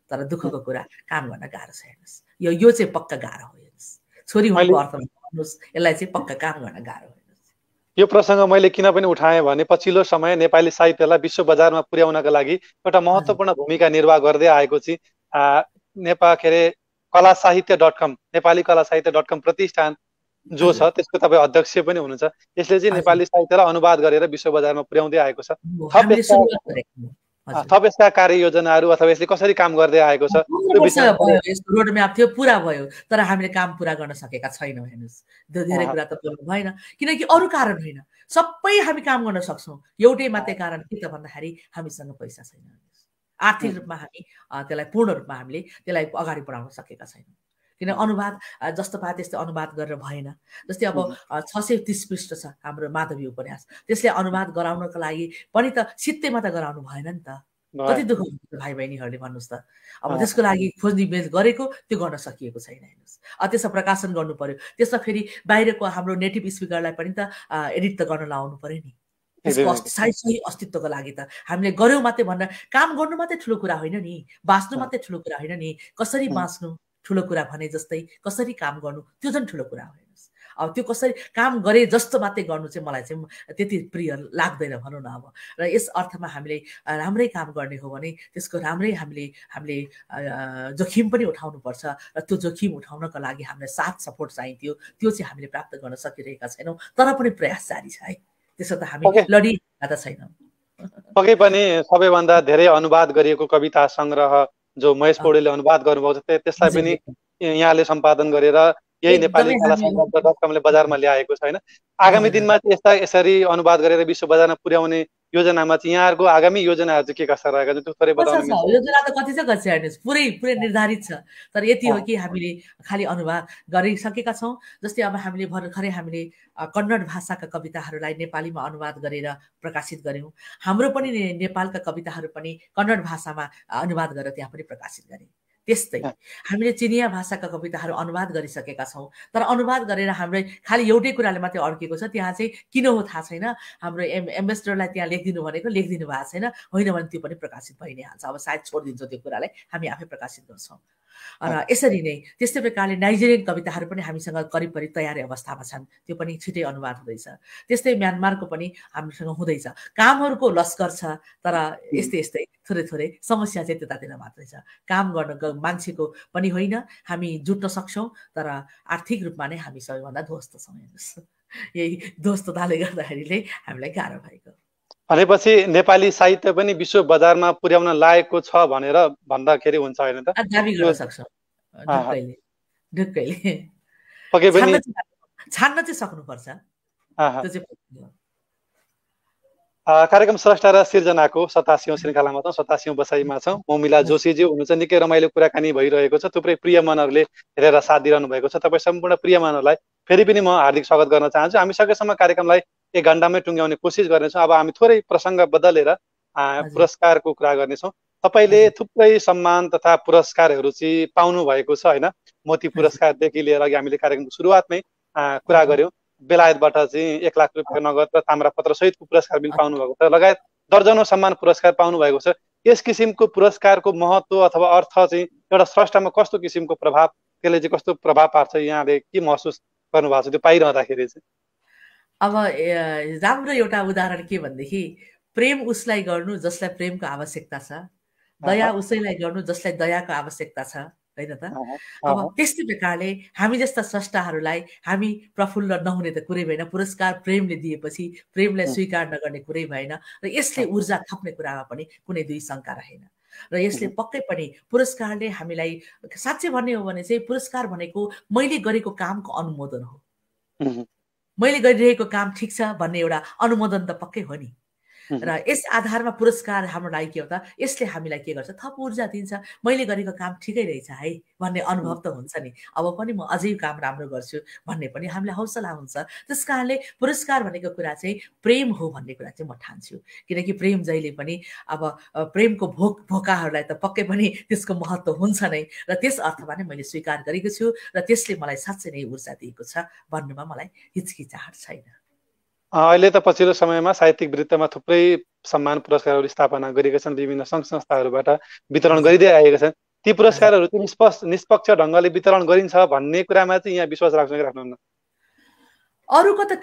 तर दुःखको कुरा, काम गर्न गाह्रो छ। हेर्नुहोस्, यो चाहिँ पक्का गाह्रो हो। हेर्नुहोस्, छोरी हुनुको अर्थमा भन्नुहोस्, यसलाई चाहिँ पक्का काम गर्न गाह्रो हो। यो प्रसङ्ग मैले किन पनि उठाएँ भने पछिल्लो समय नेपाली साहित्यलाई विश्व बजारमा पुर्याउनका लागि एउटा महत्त्वपूर्ण भूमिका निर्वाह गर्दै आएको चाहिँ कलासाहित्य.com, नेपाली कलासाहित्य.com प्रतिष्ठान जो छ त्यसको तपाईँ अध्यक्ष पनि हुनुहुन्छ। यसले चाहिँ नेपाली साहित्यलाई अनुवाद गरेर विश्व बजारमा पुर्याउँदै आएको छ। थप यसका कार्ययोजनाहरू अथवा यसले कसरी काम गर्दै आएको छ, रोडम्याप थियो, पुरा भयो, तर हामीले काम पुरा गर्न सकेका छैनौँ। हेर्नुहोस्, धेरै कुरा त बोल्नु भएन, किनकि अरू कारण होइन, सबै हामी काम गर्न सक्छौँ। एउटै मात्रै कारण के त भन्दाखेरि हामीसँग पैसा छैन। आर्थिक रूपमा हामी त्यसलाई पूर्ण रूपमा हामीले त्यसलाई अगाडि बढाउन सकेका छैनौँ। किन अनुवाद जस्तो पाए त्यस्तो अनुवाद गरेर भएन। जस्तै अब 630 पृष्ठ छ हाम्रो माधवी उपन्यास, त्यसले अनुवाद गराउनको लागि पनि त सित्तैमा त गराउनु भएन नि त। कति दुःख हुन्छ भाइ बहिनीहरूले भन्नुहोस् त। अब त्यसको लागि खोजनिबेज गरेको त्यो गर्न सकिएको छैन हेर्नुहोस्। त्यसमा प्रकाशन गर्नु पर्यो, त्यसमा फेरि बाहिरको हाम्रो नेटिभ स्पिकरलाई पनि त एडिट त गर्न लाउनु पर्यो नि। त्यसको सही अस्तित्वको लागि त हामीले गऱ्यौँ मात्रै भनेर काम गर्नु मात्रै ठुलो कुरा होइन नि, बाँच्नु मात्रै ठुलो कुरा होइन नि। कसरी बाँच्नु ठुलो कुरा भने जस्तै कसरी काम गर्नु त्यो झन् ठुलो कुरा हो हेर्नुहोस्। अब त्यो कसरी काम गरे जस्तो मात्रै गर्नु चाहिँ मलाई चाहिँ त्यति प्रिय लाग्दैन भनौँ न। अब र यस अर्थमा हामीले राम्रै काम गर्ने हो भने त्यसको राम्रै हामीले जोखिम पनि उठाउनुपर्छ र त्यो जोखिम उठाउनको लागि हामीलाई साथ सपोर्ट चाहिन्थ्यो, त्यो चाहिँ हामीले प्राप्त गर्न सकिरहेका छैनौँ। तर पनि प्रयास जारी छ है, त्यसो त हामी लडिरहेका त छैनौँ। पक्कै पनि सबैभन्दा धेरै अनुवाद गरिएको कविता सङ्ग्रह जो महेश पौडेलले अनुवाद गर्नुभएको छ त्यसलाई पनि यहाँले सम्पादन गरेर यही नेपाली कला संग्रह.com ले बजारमा ल्याएको छ होइन। आगामी दिनमा यसरी अनुवाद गरेर विश्व बजारमा पुर्याउने योजनामा चाहिँ यहाँहरूको आगामी योजनाहरू चाहिँ के कस्ता रहेका छन् त्यो थोरै बताउनु मिल्छ? योजना त कति छ कति हेर्नुहोस्, पुरै निर्धारित छ। तर यति हो कि हामीले खालि अनुवाद गरिसकेका छौँ। जस्तै अब हामीले भर्खरै हामीले कन्नड भाषाका कविताहरूलाई नेपालीमा अनुवाद गरेर प्रकाशित गर्यौँ। हाम्रो पनि नेपालका कविताहरू पनि कन्नड भाषामा अनुवाद गरेर त्यहाँ पनि प्रकाशित गरे। त्यस्तै हामीले चिनिया भाषाका कविताहरू अनुवाद गरिसकेका छौँ। तर अनुवाद गरेर हाम्रो खालि एउटै कुराले मात्रै अड्केको छ, त्यहाँ चाहिँ किन हो थाहा छैन। हाम्रो एम्बेसडरलाई त्यहाँ लेखिदिनु भनेको लेखिदिनु भएको छैन, होइन भने त्यो पनि प्रकाशित भइ नै हाल्छ। अब सायद छोडिदिन्छौँ त्यो कुरालाई, हामी आफै प्रकाशित गर्छौँ। र यसरी नै त्यस्तै प्रकारले नाइजेरियन कविताहरू पनि हामीसँग करिब तयारी अवस्थामा छन्, त्यो पनि छिटै अनुवाद हुँदैछ। त्यस्तै म्यानमारको पनि हामीसँग हुँदैछ। कामहरूको लस्कर छ, तर यस्तै थोरै समस्या चाहिँ त्यतातिर मात्रै छ। काम गर्न मान्छेको पनि होइन, हामी जुट्न सक्छौँ तर आर्थिक रूपमा नै हामी सबैभन्दा ध्वस्त छौँ हेर्नुहोस्। यही ध्वस्तताले गर्दाखेरि हामीलाई गाह्रो भएको। भनेपछि नेपाली साहित्य पनि विश्व बजारमा पुर्याउन लागेको छ भनेर भन्दाखेरि हुन्छ होइन त? दाबी गर्न सक्छौँ ढुक्कैले। पक्कै पनि छान्न चाहिँ सक्नुपर्छ। कार्यक्रम स्रष्टा र सिर्जनाको 87औं श्रृङ्खलामा छौँ, 87औं बसाइमा छौँ। मौमिला जोशीज्यू हुनुहुन्छ। निकै रमाइलो कुराकानी भइरहेको छ। थुप्रै प्रिय मनहरूले हेरेर साथ दिइरहनु भएको छ। तपाईँ सम्पूर्ण प्रिय मनहरूलाई फेरि पनि म हार्दिक स्वागत गर्न चाहन्छु। हामी सकेसम्म कार्यक्रमलाई 1 घण्टामै टुङ्ग्याउने कोसिस गर्नेछौँ। अब हामी थोरै प्रसङ्ग बदलेर पुरस्कारको कुरा गर्नेछौँ। तपाईँले थुप्रै सम्मान तथा पुरस्कारहरू चाहिँ पाउनु भएको छ होइन। मोती पुरस्कारदेखि लिएर अघि हामीले कार्यक्रमको सुरुवातमै कुरा गऱ्यौँ। बेलायतबाट चाहिँ 1 लाख रुपियाँ नगद र ताम्रापत्र सहितको पुरस्कार पनि पाउनु भएको छ, लगायत दर्जनौं सम्मान पुरस्कार पाउनु भएको छ। यस किसिमको पुरस्कारको महत्त्व अथवा अर्थ चाहिँ एउटा स्रष्टामा कस्तो किसिमको प्रभाव, त्यसले चाहिँ कस्तो प्रभाव पार्छ, यहाँले के महसुस गर्नुभएको छ त्यो पाइरहँदाखेरि चाहिँ? अब राम्रो एउटा उदाहरण के भनेदेखि, प्रेम उसलाई गर्नु जसलाई प्रेमको आवश्यकता छ, दया उसैलाई गर्नु जसलाई दयाको आवश्यकता छ, होइन त? अब त्यस्तै प्रकारले हामी जस्ता स्रष्टाहरूलाई हामी प्रफुल्ल नहुने त कुरै भएन। पुरस्कार प्रेमले दिएपछि प्रेमलाई स्वीकार नगर्ने कुरै भएन र यसले ऊर्जा थप्ने कुरामा पनि कुनै दुई शङ्का रहेन। र यसले पक्कै पनि पुरस्कारले हामीलाई साँच्चै भन्ने हो भने चाहिँ पुरस्कार भनेको मैले गरेको कामको अनुमोदन हो। मैले गरिरहेको काम ठिक छ भन्ने एउटा अनुमोदन त पक्कै हो नि। र यस आधारमा पुरस्कार हाम्रो लागि के हो त, यसले हामीलाई के गर्छ, थप ऊर्जा दिन्छ। मैले गरेको काम ठिकै रहेछ है भन्ने अनुभव त हुन्छ नि। अब पनि म अझै काम राम्रो गर्छु भन्ने पनि हामीलाई हौसला हुन्छ। त्यस कारणले पुरस्कार भनेको कुरा चाहिँ प्रेम हो भन्ने कुरा चाहिँ म ठान्छु। किनकि प्रेम जहिले पनि अब प्रेमको भोकाहरूलाई त पक्कै पनि त्यसको महत्त्व हुन्छ नै, र त्यस अर्थमा नै मैले स्वीकार गरेको छु र त्यसले मलाई साँच्चै नै ऊर्जा दिएको छ भन्नुमा मलाई हिचकिचाहट छैन। अहिले त पछिल्लो समयमा साहित्यिक वृत्तमा थुप्रै सम्मान पुरस्कारहरू स्थापना गरेका छन्, विभिन्न सङ्घ संस्थाहरूबाट वितरण गरिँदै आएका छन्। ती पुरस्कारहरू चाहिँ निष्पक्ष ढङ्गले वितरण गरिन्छ भन्ने कुरामा चाहिँ यहाँ विश्वास राख्नु कि राख्नुहुन्न? अरूको त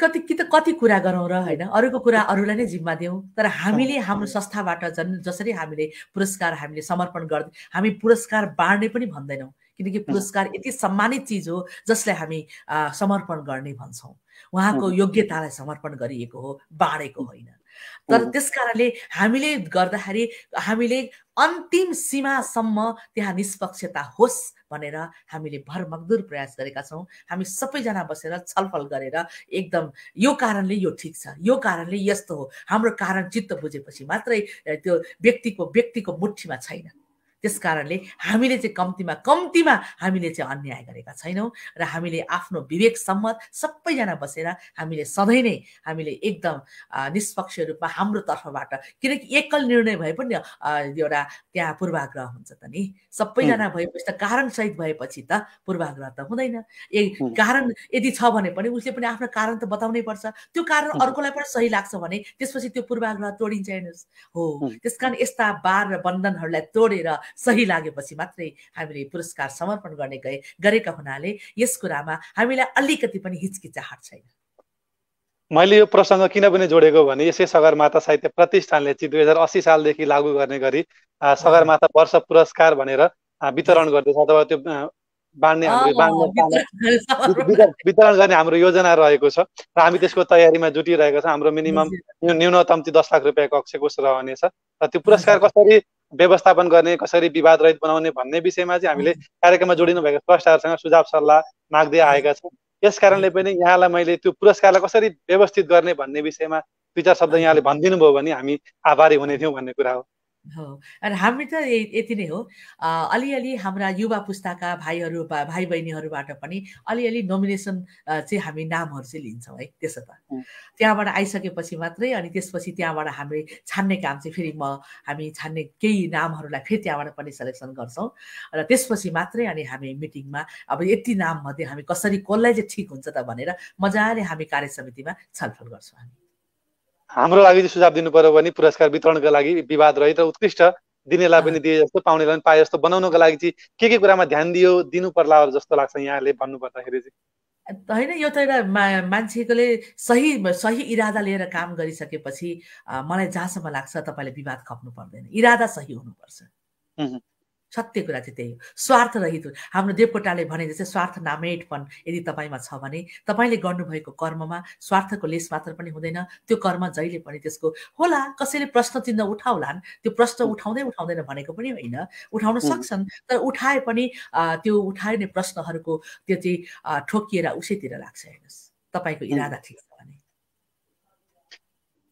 कति कुरा गरौँ र होइन, अरूको कुरा अरूलाई नै जिम्मा दिउँ। तर हामीले हाम्रो संस्थाबाट जसरी हामीले पुरस्कार हामीले समर्पण गर्दै, हामी पुरस्कार बाँड्ने पनि भन्दैनौँ, किनकि पुरस्कार यति सम्मानित चिज हो जसलाई हामी समर्पण गर्ने भन्छौँ। उहाँको योग्यतालाई समर्पण गरिएको हो, बाँडेको होइन। तर त्यस कारणले हामीले गर्दाखेरि हामीले अन्तिम सीमासम्म त्यहाँ निष्पक्षता होस् भनेर हामीले भरमग्दुर प्रयास गरेका छौँ। हामी सबैजना बसेर छलफल गरेर एकदम यो कारणले यो ठिक छ, यो कारणले यस्तो हो, हाम्रो कारण चित्त बुझेपछि मात्रै त्यो व्यक्तिको मुठ्ठीमा छैन। त्यस कारणले हामीले चाहिँ कम्तीमा हामीले चाहिँ अन्याय गरेका छैनौँ र हामीले आफ्नो विवेक सम्मत सबैजना बसेर हामीले सधैँ नै हामीले एकदम निष्पक्ष रूपमा हाम्रो तर्फबाट, किनकि एकल निर्णय भए पनि एउटा त्यहाँ पूर्वाग्रह हुन्छ त नि, सबैजना भएपछि त कारणसहित भएपछि त पूर्वाग्रह त हुँदैन। कारण यदि छ भने पनि उसले पनि आफ्नो कारण त बताउनै पर्छ। त्यो कारण अर्कोलाई पनि सही लाग्छ भने त्यसपछि त्यो पूर्वाग्रह तोडिन्छ हेर्नुहोस्। हो, त्यसकारण यस्ता बार र बन्धनहरूलाई तोडेर सही लागेपछि मात्रै हामीले पुरस्कार समर्पण गरेका हुनाले यस कुरामा हामीलाई अलिकति पनि हिचकिचाहट छैन। मैले यो प्रसङ्ग किन पनि जोडेको भने यसै सगरमाथा साहित्य प्रतिष्ठानले चाहिँ 2080 सालदेखि लागू गर्ने गरी सगरमाथा वर्ष पुरस्कार भनेर वितरण गर्दैछ, अथवा त्यो वितरण गर्ने हाम्रो योजना रहेको छ र हामी त्यसको तयारीमा जुटिरहेको छ। हाम्रो मिनिमम न्यूनतम चाहिँ 10 लाख रुपियाँको अक्षकोष रहनेछ र त्यो पुरस्कार कसरी व्यवस्थापन गर्ने, कसरी विवाद रहित बनाउने भन्ने विषयमा चाहिँ हामीले कार्यक्रममा जोडिनु भएको स्रष्टाहरूसँग सुझाव सल्लाह माग्दै आएका छौँ। यस कारणले पनि यहाँलाई मैले त्यो पुरस्कारलाई कसरी व्यवस्थित गर्ने भन्ने विषयमा 2-4 शब्द यहाँले भनिदिनु भयो भने हामी आभारी हुने थियौँ भन्ने कुरा हो। अनि हामी त यति नै हो। अलिअलि हाम्रा युवा पुस्ताका भाइ बहिनीहरूबाट पनि अलिअलि नोमिनेसन चाहिँ हामी नामहरू चाहिँ लिन्छौँ है। त्यसो त त्यहाँबाट आइसकेपछि मात्रै अनि त्यसपछि त्यहाँबाट हामी छान्ने काम चाहिँ फेरि हामी छान्ने केही नामहरूलाई फेरि त्यहाँबाट पनि सेलेक्सन गर्छौँ र त्यसपछि मात्रै अनि हामी मिटिङमा अब यति नाममध्ये हामी कसरी कसलाई चाहिँ ठिक हुन्छ त भनेर मजाले हामी कार्य समितिमा छलफल गर्छौँ। हामी हाम्रो लागि चाहिँ सुझाव दिनु पर्यो भने पुरस्कार वितरणका लागि विवाद रहित र उत्कृष्ट दिनेलाई पनि दिए जस्तो पाउनेलाई पनि पाए जस्तो बनाउनको लागि चाहिँ के कुरामा ध्यान दिनु पर्ला जस्तो लाग्छ यहाँले भन्नु पर्दाखेरि चाहिँ? होइन, यो त एउटा मान्छेकोले सही इरादा लिएर काम गरिसकेपछि मलाई जहाँसम्म लाग्छ तपाईँले विवाद खप्नु पर्दैन, इरादा सही हुनुपर्छ। सत्य कुरा चाहिँ त्यही हो, स्वार्थ रहित। हाम्रो देवकोटाले भने जस्तै स्वार्थ नामेटपन यदि तपाईँमा छ भने तपाईँले गर्नुभएको कर्ममा स्वार्थको लेस मात्र पनि हुँदैन। त्यो कर्म जहिले पनि त्यसको होला, कसैले प्रश्न चिन्ह उठाउलान्, त्यो प्रश्न उठाउँदैन भनेको पनि होइन, उठाउन सक्छन्, तर उठाए पनि त्यो उठाइने प्रश्नहरूको त्यो चाहिँ ठोकिएर उसैतिर लाग्छ। हेर्नुहोस्, तपाईँको इरादा ठिक छ भने।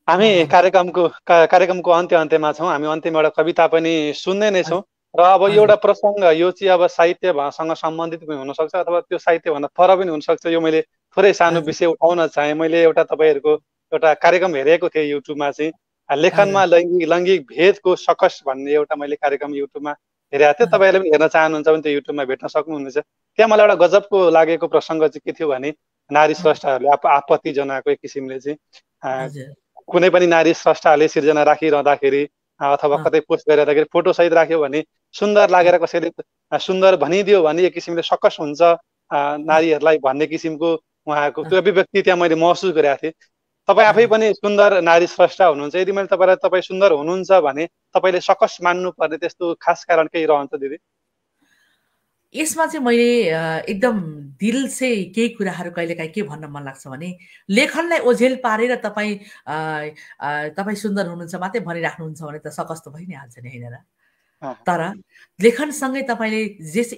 हामी कार्यक्रमको अन्त्यमा छौँ। हामी अन्त्यमा एउटा कविता पनि सुन्दै नै छौँ र अब एउटा प्रसङ्ग यो चाहिँ अब साहित्यसँग सम्बन्धित पनि हुनसक्छ अथवा त्यो साहित्यभन्दा पर पनि हुनसक्छ। यो मैले थोरै सानो विषय उठाउन चाहेँ। मैले एउटा तपाईँहरूको एउटा कार्यक्रम हेरेको थिएँ युट्युबमा, चाहिँ लेखनमा लैङ्गिक भेदको सकस भन्ने एउटा मैले कार्यक्रम युट्युबमा हेरेको थिएँ। तपाईँहरूले पनि हेर्न चाहनुहुन्छ भने त्यो युट्युबमा भेट्न सक्नुहुनेछ। त्यहाँ मलाई एउटा गजबको लागेको प्रसङ्ग चाहिँ के थियो भने नारी स्रष्टाहरूले आपत्ति जनाएको एक किसिमले चाहिँ कुनै पनि नारी स्रष्टाहरूले सिर्जना राखिरहँदाखेरि अथवा कतै पोस्ट गरिरहँदाखेरि फोटो सहित राख्यो भने सुन्दर लागेर कसैले सुन्दर भनिदियो भने एक किसिमले सकस हुन्छ नारीहरूलाई भन्ने किसिमको उहाँको त्यो अभिव्यक्ति त्यहाँ मैले महसुस गरेको थिएँ। तपाईँ आफै पनि सुन्दर नारी स्रष्टा हुनुहुन्छ, यदि मैले तपाईँ सुन्दर हुनुहुन्छ भने तपाईँले सकस मान्नुपर्ने त्यस्तो खास कारण केही रहन्छ दिदी? यसमा चाहिँ मैले एकदम दिल से केही कुराहरू कहिलेकाहीँ के भन्न मन लाग्छ भने लेखनलाई ओझेल पारेर तपाईँ सुन्दर हुनुहुन्छ मात्रै भनिराख्नुहुन्छ भने त सकस त भइ नै हाल्छ नि, होइन र? तर लेखनसँगै तपाईँले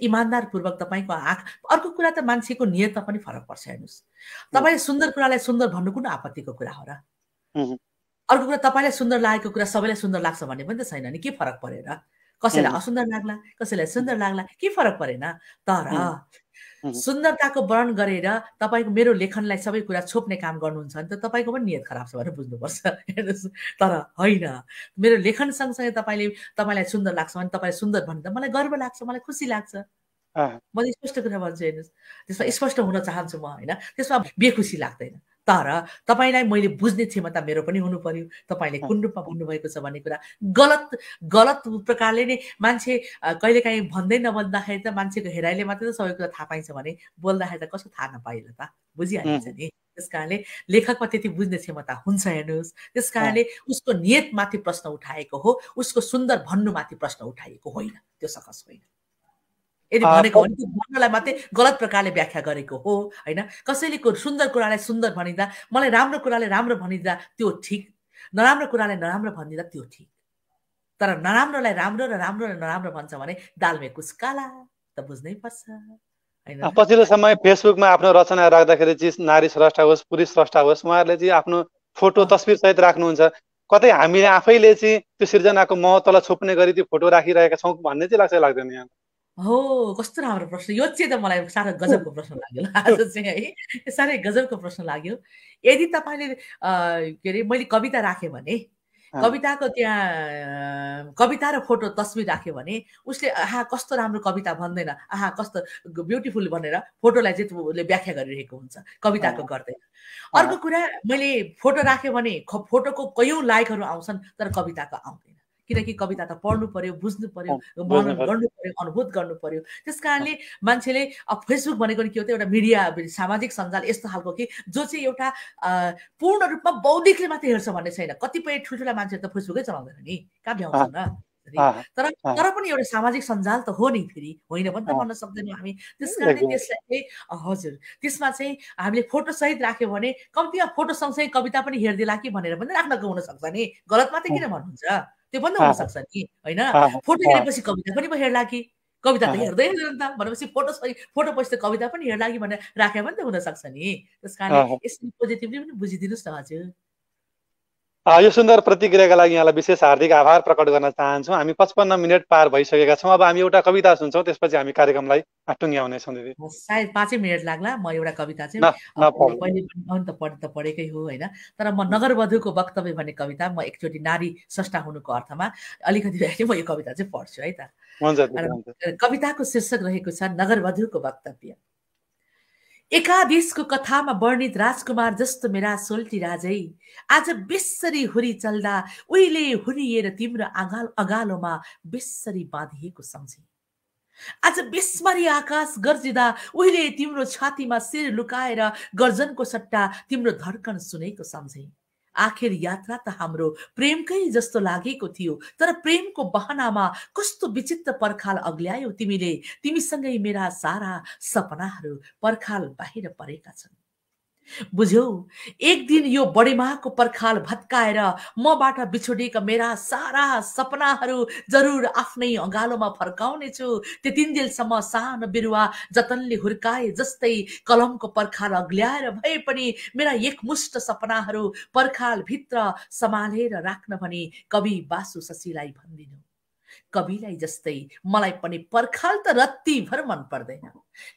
इमान्दारपूर्वक तपाईँको आँख, अर्को कुरा त मान्छेको नियतमा पनि फरक पर्छ। हेर्नुहोस्, तपाईँले सुन्दर कुरालाई सुन्दर भन्नु कुन आपत्तिको कुरा हो र? अर्को कुरा तपाईँलाई सुन्दर लागेको कुरा सबैलाई सुन्दर लाग्छ भन्ने पनि त छैन नि, के फरक परेर? कसैलाई असुन्दर लाग्ला, कसैलाई सुन्दर लाग्ला, के फरक परेन। तर सुन्दरताको वर्णन गरेर तपाईँको मेरो लेखनलाई सबै कुरा छोप्ने काम गर्नुहुन्छ भने त तपाईँको पनि नियत खराब छ भनेर बुझ्नुपर्छ। हेर्नुहोस्, तर होइन, मेरो लेखन सँगसँगै तपाईँलाई सुन्दर लाग्छ भने तपाईँलाई सुन्दर भन्दा मलाई गर्व लाग्छ, मलाई खुसी लाग्छ। म स्पष्ट कुरा भन्छु। हेर्नुहोस्, त्यसमा स्पष्ट हुन चाहन्छु म, होइन? त्यसमा बेखुसी लाग्दैन। तर तपाईँलाई मैले बुझ्ने क्षमता मेरो पनि हुनु पर्यो। तपाईँले कुन रूपमा भन्नुभएको छ भन्ने कुरा गलत प्रकारले नै मान्छे कहिलेकाहीँ भन्दै नभन्दाखेरि त मान्छेको हेराइले मात्रै त सबै कुरा थाहा पाइन्छ भने बोल्दाखेरि त कसो थाहा नपाइला त, बुझिहालिन्छ नि। त्यस कारणले लेखकमा त्यति बुझ्ने क्षमता हुन्छ। हेर्नुहोस्, त्यस कारणले उसको नियतमाथि प्रश्न उठाएको हो, उसको सुन्दर भन्नुमाथि प्रश्न उठाएको होइन, त्यो सकस होइन। यदि भनेको हो भने त्यो भन्नलाई मात्रै गलत प्रकारले व्याख्या गरेको हो, होइन? कसैले सुन्दर कुरालाई सुन्दर भनिदिँदा, मलाई राम्रो कुराले राम्रो भनिदिँदा त्यो ठिक, नराम्रो कुरालाई नराम्रो भनिदिँदा त्यो ठिक। तर नराम्रोलाई राम्रो र राम्रोलाई नराम्रो भन्छ भने दालमे कुछ काला त बुझ्नै पर्छ, होइन? पछिल्लो समय फेसबुकमा आफ्नो रचना राख्दाखेरि चाहिँ नारी स्रष्टा होस् पुरुष स्रष्टा होस्, उहाँहरूले चाहिँ आफ्नो फोटो तस्बिर सहित राख्नुहुन्छ। कतै हामीले आफैले चाहिँ त्यो सिर्जनाको महत्त्वलाई छोप्ने गरी त्यो फोटो राखिरहेका छौँ भन्ने चाहिँ लाग्छ लाग्दैन यहाँ? हो, कस्तो राम्रो प्रश्न। यो चाहिँ त मलाई साह्रै गजबको प्रश्न लाग्यो आज चाहिँ है। साह्रै गजबको प्रश्न लाग्यो। यदि तपाईँले के अरे मैले कविता राखेँ भने, कविताको त्यहाँ कविता र फोटो तस्बिर राख्यो भने उसले आहा कस्तो राम्रो कविता भन्दैन, आहा कस्तो ब्युटिफुल भनेर फोटोलाई चाहिँ उसले व्याख्या गरिरहेको हुन्छ, कविताको गर्दैन। अर्को कुरा, मैले फोटो राख्यो भने फोटोको कयौँ लाइकहरू आउँछन् तर कविताको आउँदैन, किनकि कविता त पढ्नु पर्यो, बुझ्नु पर्यो, मनन गर्नु पर्यो, अनुभूत गर्नु पर्यो। त्यस कारणले मान्छेले फेसबुक भनेको के हो त, एउटा मिडिया, सामाजिक सञ्जाल यस्तो खालको कि जो चाहिँ एउटा पूर्ण रूपमा बौद्धिकले मात्रै हेर्छ भन्ने छैन। कतिपय ठुल्ठुला मान्छेहरू त फेसबुकै चलाउँदैन नि, कहाँ भ्याउँछन् र। तर पनि एउटा सामाजिक सञ्जाल त हो नि, फेरि होइन पनि त भन्न सक्दैनौँ हामी। त्यस कारणले त्यसलाई चाहिँ हजुर त्यसमा चाहिँ हामीले फोटो सहित राख्यो भने कम्तीमा फोटो सँगसँगै कविता पनि हेरिदिला कि भनेर पनि राख्नको हुनसक्छ नि, गलत मात्रै किन भन्नुहुन्छ, त्यो पनि त हुनसक्छ नि होइन। फोटो हेरेपछि कविता पनि हेर्ला कि, कविता त हेर्दै हेर्दैन त भनेपछि फोटो पछि कविता पनि हेर्ला कि भनेर राखे पनि त हुनसक्छ नि। त्यस कारणले यसरी पोजिटिभली पनि बुझिदिनुहोस् न हजुर। यो सुन्दर प्रतिक्रियाका लागि यहाँलाई विशेष हार्दिक आभार प्रकट गर्न चाहन्छौँ। हामी 55 मिनट पार भइसकेका छौँ। अब हामी एउटा कविता सुन्छौँ, त्यसपछि हामी कार्यक्रमलाई टुङ्ग्याउनेछौँ दिदी। सायद 5 मिनट लाग्ला। म एउटा कविता चाहिँ पहिले पनि त पढेकै हो होइन, तर म नगरवधुको वक्तव्य भन्ने कविता, म एकचोटि नारी स्रष्टा हुनुको अर्थमा अलिकति म यो कविता चाहिँ पढ्छु है त। कविताको शीर्षक रहेको छ नगरवधुको वक्तव्य। एकादेशको कथामा वर्णित राजकुमार जस्तो मेरा सोल्टी राजै, आज बेसरी हुरी चल्दा उहिले हुरिएर तिम्रो अगालोमा बेसरी बाँधिएको सम्झे। आज बेसमरी आकाश गर्जिँदा उहिले तिम्रो छातीमा शिर लुकाएर गर्जनको सट्टा तिम्रो धड्कन सुनेको सम्झे। आखिर यात्रा त हाम्रो प्रेमकै जस्तो लागेको थियो, तर प्रेमको बहानामा कस्तो विचित्र पर्खाल अग्ल्यायो तिमीले। तिमीसँगै मेरा सारा सपनाहरू पर्खाल बाहिर परेका छन्। बुझ्यौ, एक दिन यो बडेमाको पर्खाल भत्काएर मबाट बिछोडिएका मेरा सारा सपनाहरू जरुर आफ्नै अँगालोमा फर्काउने छु। त्यतिन्जेलसम्म सानो बिरुवा जतनले हुर्काए जस्तै कलमको पर्खाल अग्ल्याएर भए पनि मेरा एकमुष्ट सपनाहरू पर्खाल भित्र सम्हालेर राख्न भनी कवि बासु शशीलाई भनिदिनु। कविलाई जस्तै मलाई पनि पर्खाल त रत्तीभर मन पर्दैन,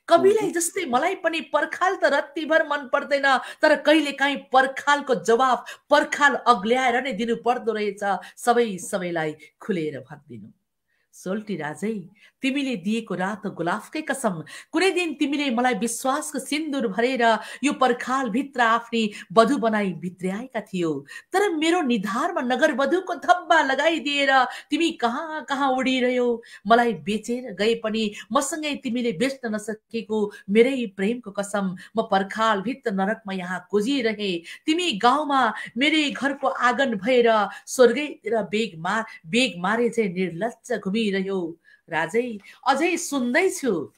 कविलाई जस्तै मलाई पनि पर्खाल त रत्तीभर मन पर्दैन, तर कहिलेकाहीँ पर्खालको जवाफ पर्खाल अग्ल्याएर नै दिनु पर्दो रहेछ। सबैलाई खुलेर भनिदिनु। सोल्टी राजै, तिमीले दिएको रातो गुलाफकै कसम, कुनै दिन तिमीले मलाई विश्वासको सिन्दुर भरेर यो पर्खाल भित्र आफ्नी वधु बनाई भित्र्याएका थियौ। तर मेरो निधारमा नगर वधुको धब्बा लगाइदिएर तिमी कहाँ कहाँ उडिरह्यौ। मलाई बेचेर गए पनि मसँगै तिमीले बेच्न नसकेको मेरै प्रेमको कसम, म पर्खाल भित्र नरकमा यहाँ खोजिरहे। तिमी गाउँमा मेरै घरको आँगन भएर स्वर्गैतिर बेग मारे चाहिँ निर्लज्ज घुमिरह्यौ। राजै, अझै सुन्दैछु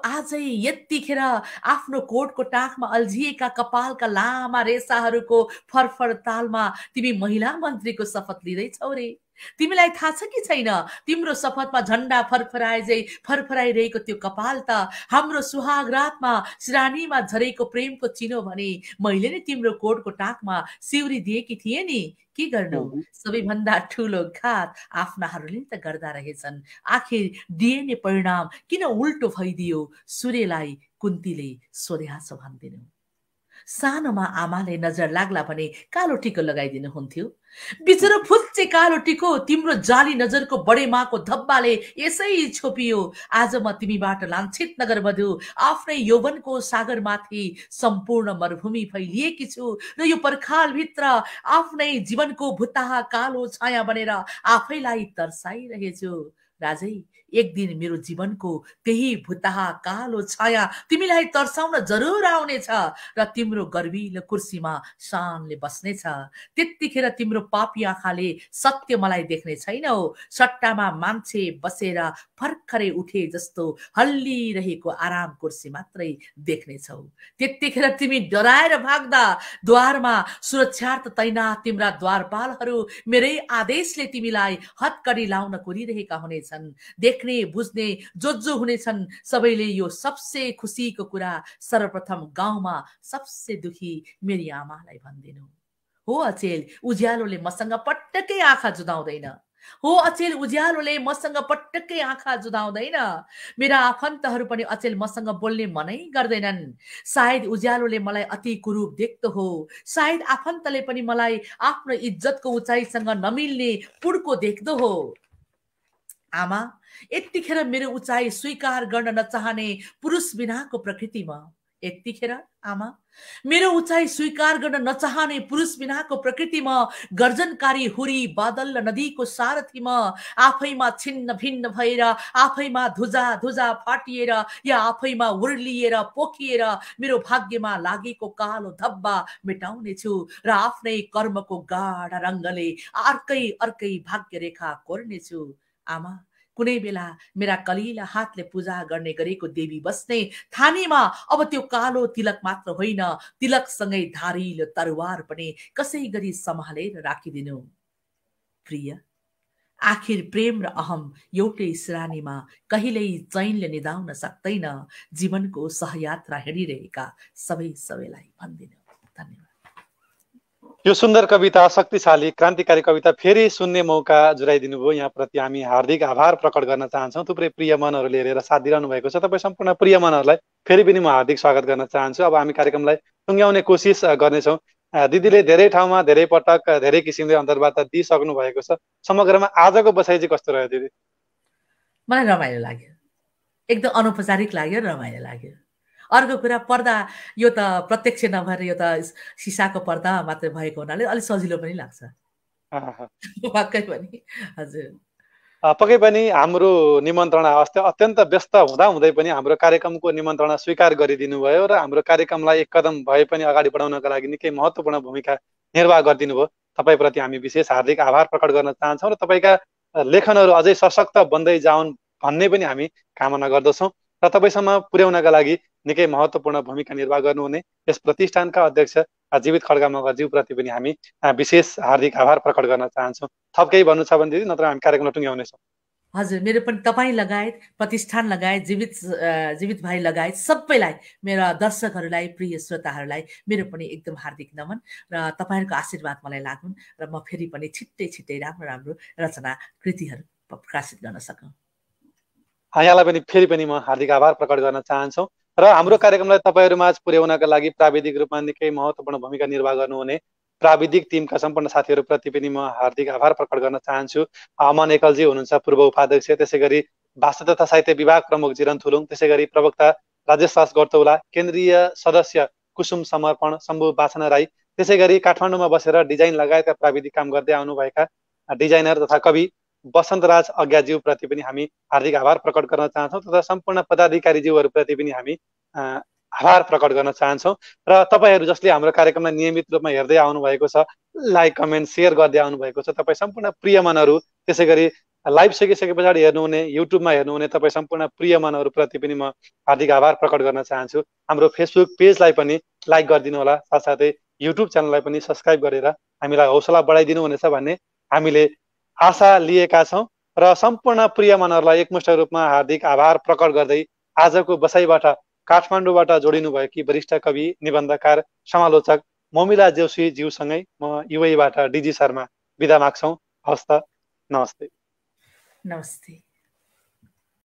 आजै यतिखेर आफ्नो कोटको टाकमा अल्झिएका कपालका लामा रेसाहरूको फरफर तालमा तिमी महिला मन्त्रीको शपथ लिँदैछौ रे। तिमीलाई थाहा छ कि छैन, तिम्रो शपथमा झण्डा फरफराइरहेको त्यो कपाल त हाम्रो सुहाग रातमा श्रानीमा झरेको प्रेमको चिनो भने मैले नै तिम्रो कोटको टाकमा सिउरी दिएकी थिएँ नि। के गर्नु, सबैभन्दा ठुलो घात आफ्नाहरूले त गर्दा रहेछन्। आखिर डिएनए परिणाम किन उल्टो भइदियो, सूर्यलाई कुन्तीले सोध्याछ भनिदिनु। सानोमा आमाले नजर लाग्ला भने कालो टिको लगाइदिनु हुन्थ्यो। बिचरो फुच्चे कालो टिको तिम्रो जाली नजरको बडे माको धब्बाले यसै छोपियो। आज म तिमीबाट लान्छित नगर वधु आफ्नै यौवनको सागरमाथि सम्पूर्ण मरुभूमि फैलिएकी छु र यो पर्खाल भित्र आफ्नै जीवनको भुताहा कालो छाया बनेर आफैलाई तर्साइरहेछु। राजै, एक दिन मेरो जीवनको त्यही भुताहा कालो छाया तिमीलाई तर्साउन जरुर आउनेछ र तिम्रो गर्विलो कुर्सीमा शानले बस्नेछ। त्यतिखेर तिम्रो पापी आँखाले सत्य मलाई देख्ने छैनौ, सट्टामा मान्छे बसेर भर्खरै उठे जस्तो हल्लिरहेको आराम कुर्सी मात्रै देख्नेछौ। त्यतिखेर तिमी डराएर भाग्दा द्वारमा सुरक्षार्थ तैनात तिम्रा द्वारपालहरू मेरै आदेशले तिमीलाई हतकडी लाउन कुरिरहेका हुनेछन्। देख्ने बुझ्ने जो हुनेछन् सबैले यो सबसे खुसीको कुरा सर्वप्रथम गाउँमा सबसे दुखी मेरी आमालाई भनिदिनु। हो अचेल उज्यालोले मसँग पटक्कै आँखा जुदाउँदैन, हो अचेल उज्यालोले मसँग पटक्कै आँखा जुदाउँदैन, मेरा आफन्तहरू पनि अचेल मसँग बोल्ने मनै गर्दैनन्। सायद उज्यालोले मलाई अति कुरूप देख्दो हो, सायद आफन्तले पनि मलाई आफ्नो इज्जतको उचाइसँग नमिल्ने पुड्को देख्दो हो। आमा, यतिखेर मेरो उचाइ स्वीकार गर्न नचाहने पुरुष बिनाको प्रकृतिमा, यतिखेर आमा मेरो उचाइ स्वीकार गर्न नचाहने पुरुष बिनाको प्रकृतिमा, गर्जनकारी हुरी बादल र नदीको सारथीमा, आफैमा छिन्न भिन्न भएर, आफैमा धुजा धुजा फाटिएर या आफैमा उर्लिएर पोखिएर मेरो भाग्यमा लागेको कालो धब्बा मेटाउने छु र आफ्नै कर्मको गाढा रङ्गले अर्कै अर्कै भाग्य रेखा कोर्नेछु। आमा, कुनै बेला मेरा कलिला हातले पूजा गर्ने गरेको देवी बस्ने थानीमा अब त्यो कालो तिलक मात्र होइन, तिलकसँगै धारिलो तरवार पनि कसै गरी सम्हालेर राखिदिनु। प्रिय, आखिर प्रेम र अहम एउटै श्रानीमा कहिल्यै चैनले निदाउन सक्दैन। जीवनको सहयात्रा हिँडिरहेका सबैलाई भनिदिनु। धन्यवाद। यो सुन्दर कविता, शक्तिशाली क्रान्तिकारी कविता फेरि सुन्ने मौका जुराइदिनु भयो। यहाँप्रति हामी हार्दिक आभार प्रकट गर्न चाहन्छौँ। थुप्रै प्रिय मनहरूले हेरेर साथ दिइरहनु भएको छ। तपाईँ सम्पूर्ण प्रिय मनहरूलाई फेरि पनि म हार्दिक स्वागत गर्न चाहन्छु। अब हामी कार्यक्रमलाई टुङ्ग्याउने कोसिस गर्नेछौँ। दिदीले धेरै ठाउँमा धेरै पटक धेरै किसिमले अन्तर्वार्ता दिइसक्नु भएको छ। समग्रमा आजको बसाइ चाहिँ कस्तो रह्यो दिदी? मलाई रमाइलो लाग्यो, एकदम अनौपचारिक लाग्यो, रमाइलो लाग्यो। अर्को कुरा, पर्दा यो त प्रत्यक्ष नभएर यो त सिसाको पर्दा मात्रै भएको हुनाले अलिक सजिलो पनि लाग्छ। वाक्कै पनि हजुर। पक्कै पनि हाम्रो निमन्त्रणा अत्यन्त व्यस्त हुँदै पनि हाम्रो कार्यक्रमको निमन्त्रणा स्वीकार गरिदिनु भयो र हाम्रो कार्यक्रमलाई एक कदम भए पनि अगाडि बढाउनका लागि निकै महत्त्वपूर्ण भूमिका निर्वाह गरिदिनु भयो। तपाईँप्रति हामी विशेष हार्दिक आभार प्रकट गर्न चाहन्छौँ र तपाईँका लेखनहरू अझै सशक्त बन्दै जाउन् भन्ने पनि हामी कामना गर्दछौँ र तपाईँसम्म पुर्याउनका लागि निकै महत्त्वपूर्ण भूमिका निर्वाह गर्नुहुने यस प्रतिष्ठानका अध्यक्ष जीवित खड्का मगरज्यूप्रति पनि हामी विशेष हार्दिक आभार प्रकट गर्न चाहन्छौँ। थप केही भन्नु छ भने दिदी, नत्र हामी कार्यक्रमलाई टुङ्ग्याउनेछौँ। हजुर, मेरो पनि तपाईँ लगायत, प्रतिष्ठान लगायत, जीवित भाइ लगायत सबैलाई, मेरा दर्शकहरूलाई, प्रिय श्रोताहरूलाई मेरो पनि एकदम हार्दिक नमन र तपाईँहरूको आशीर्वाद मलाई लागुन् र म फेरि पनि छिट्टै राम्रो रचना कृतिहरू प्रकाशित गर्न सकौँ। यहाँलाई पनि फेरि पनि म हार्दिक आभार प्रकट गर्न चाहन्छौँ र हाम्रो कार्यक्रमलाई तपाईँहरूमाझ पुर्याउनका लागि प्राविधिक रूपमा निकै महत्त्वपूर्ण भूमिका निर्वाह गर्नुहुने प्राविधिक टिमका सम्पूर्ण साथीहरूप्रति पनि म हार्दिक आभार प्रकट गर्न चाहन्छु। अमन एकलजी हुनुहुन्छ पूर्व उपाध्यक्ष, त्यसै गरी भाषा तथा साहित्य विभाग प्रमुख जिरन थुलुङ, त्यसै गरी प्रवक्ता राजेश दास गौतौला, केन्द्रीय सदस्य कुसुम समर्पण, शम्भु बाछना राई, त्यसै गरी काठमाडौँमा बसेर डिजाइन लगायतका प्राविधिक काम गर्दै आउनुभएका डिजाइनर तथा कवि वसन्तराज अज्ञाज्यूप्रति पनि हामी हार्दिक आभार प्रकट गर्न चाहन्छौँ तथा सम्पूर्ण पदाधिकारीज्यूहरूप्रति पनि हामी आभार प्रकट गर्न चाहन्छौँ र तपाईँहरू जसले हाम्रो कार्यक्रमलाई नियमित रूपमा हेर्दै आउनुभएको छ, लाइक कमेन्ट सेयर गर्दै आउनुभएको छ, तपाईँ सम्पूर्ण प्रिय मनहरू, त्यसै गरी लाइभ सकिसके पछाडि हेर्नुहुने, युट्युबमा हेर्नुहुने तपाईँ सम्पूर्ण प्रिय मनहरूप्रति पनि म हार्दिक आभार प्रकट गर्न चाहन्छु। हाम्रो फेसबुक पेजलाई पनि लाइक गरिदिनु होला, साथसाथै युट्युब च्यानललाई पनि सब्सक्राइब गरेर हामीलाई हौसला बढाइदिनु हुनेछ भन्ने हामीले आशा लिएका छौँ र सम्पूर्ण प्रिय मनहरूलाई एकमुष्ट रूपमा हार्दिक आभार प्रकट गर्दै आजको बसाइबाट काठमाडौँबाट जोडिनुभएकी वरिष्ठ कवि, निबन्धकार, समालोचक ममिला जोशी ज्यूसँगै म युएबाट डिजी शर्मा बिदा माग्छौँ। हवस् त, नमस्ते। नमस्ते।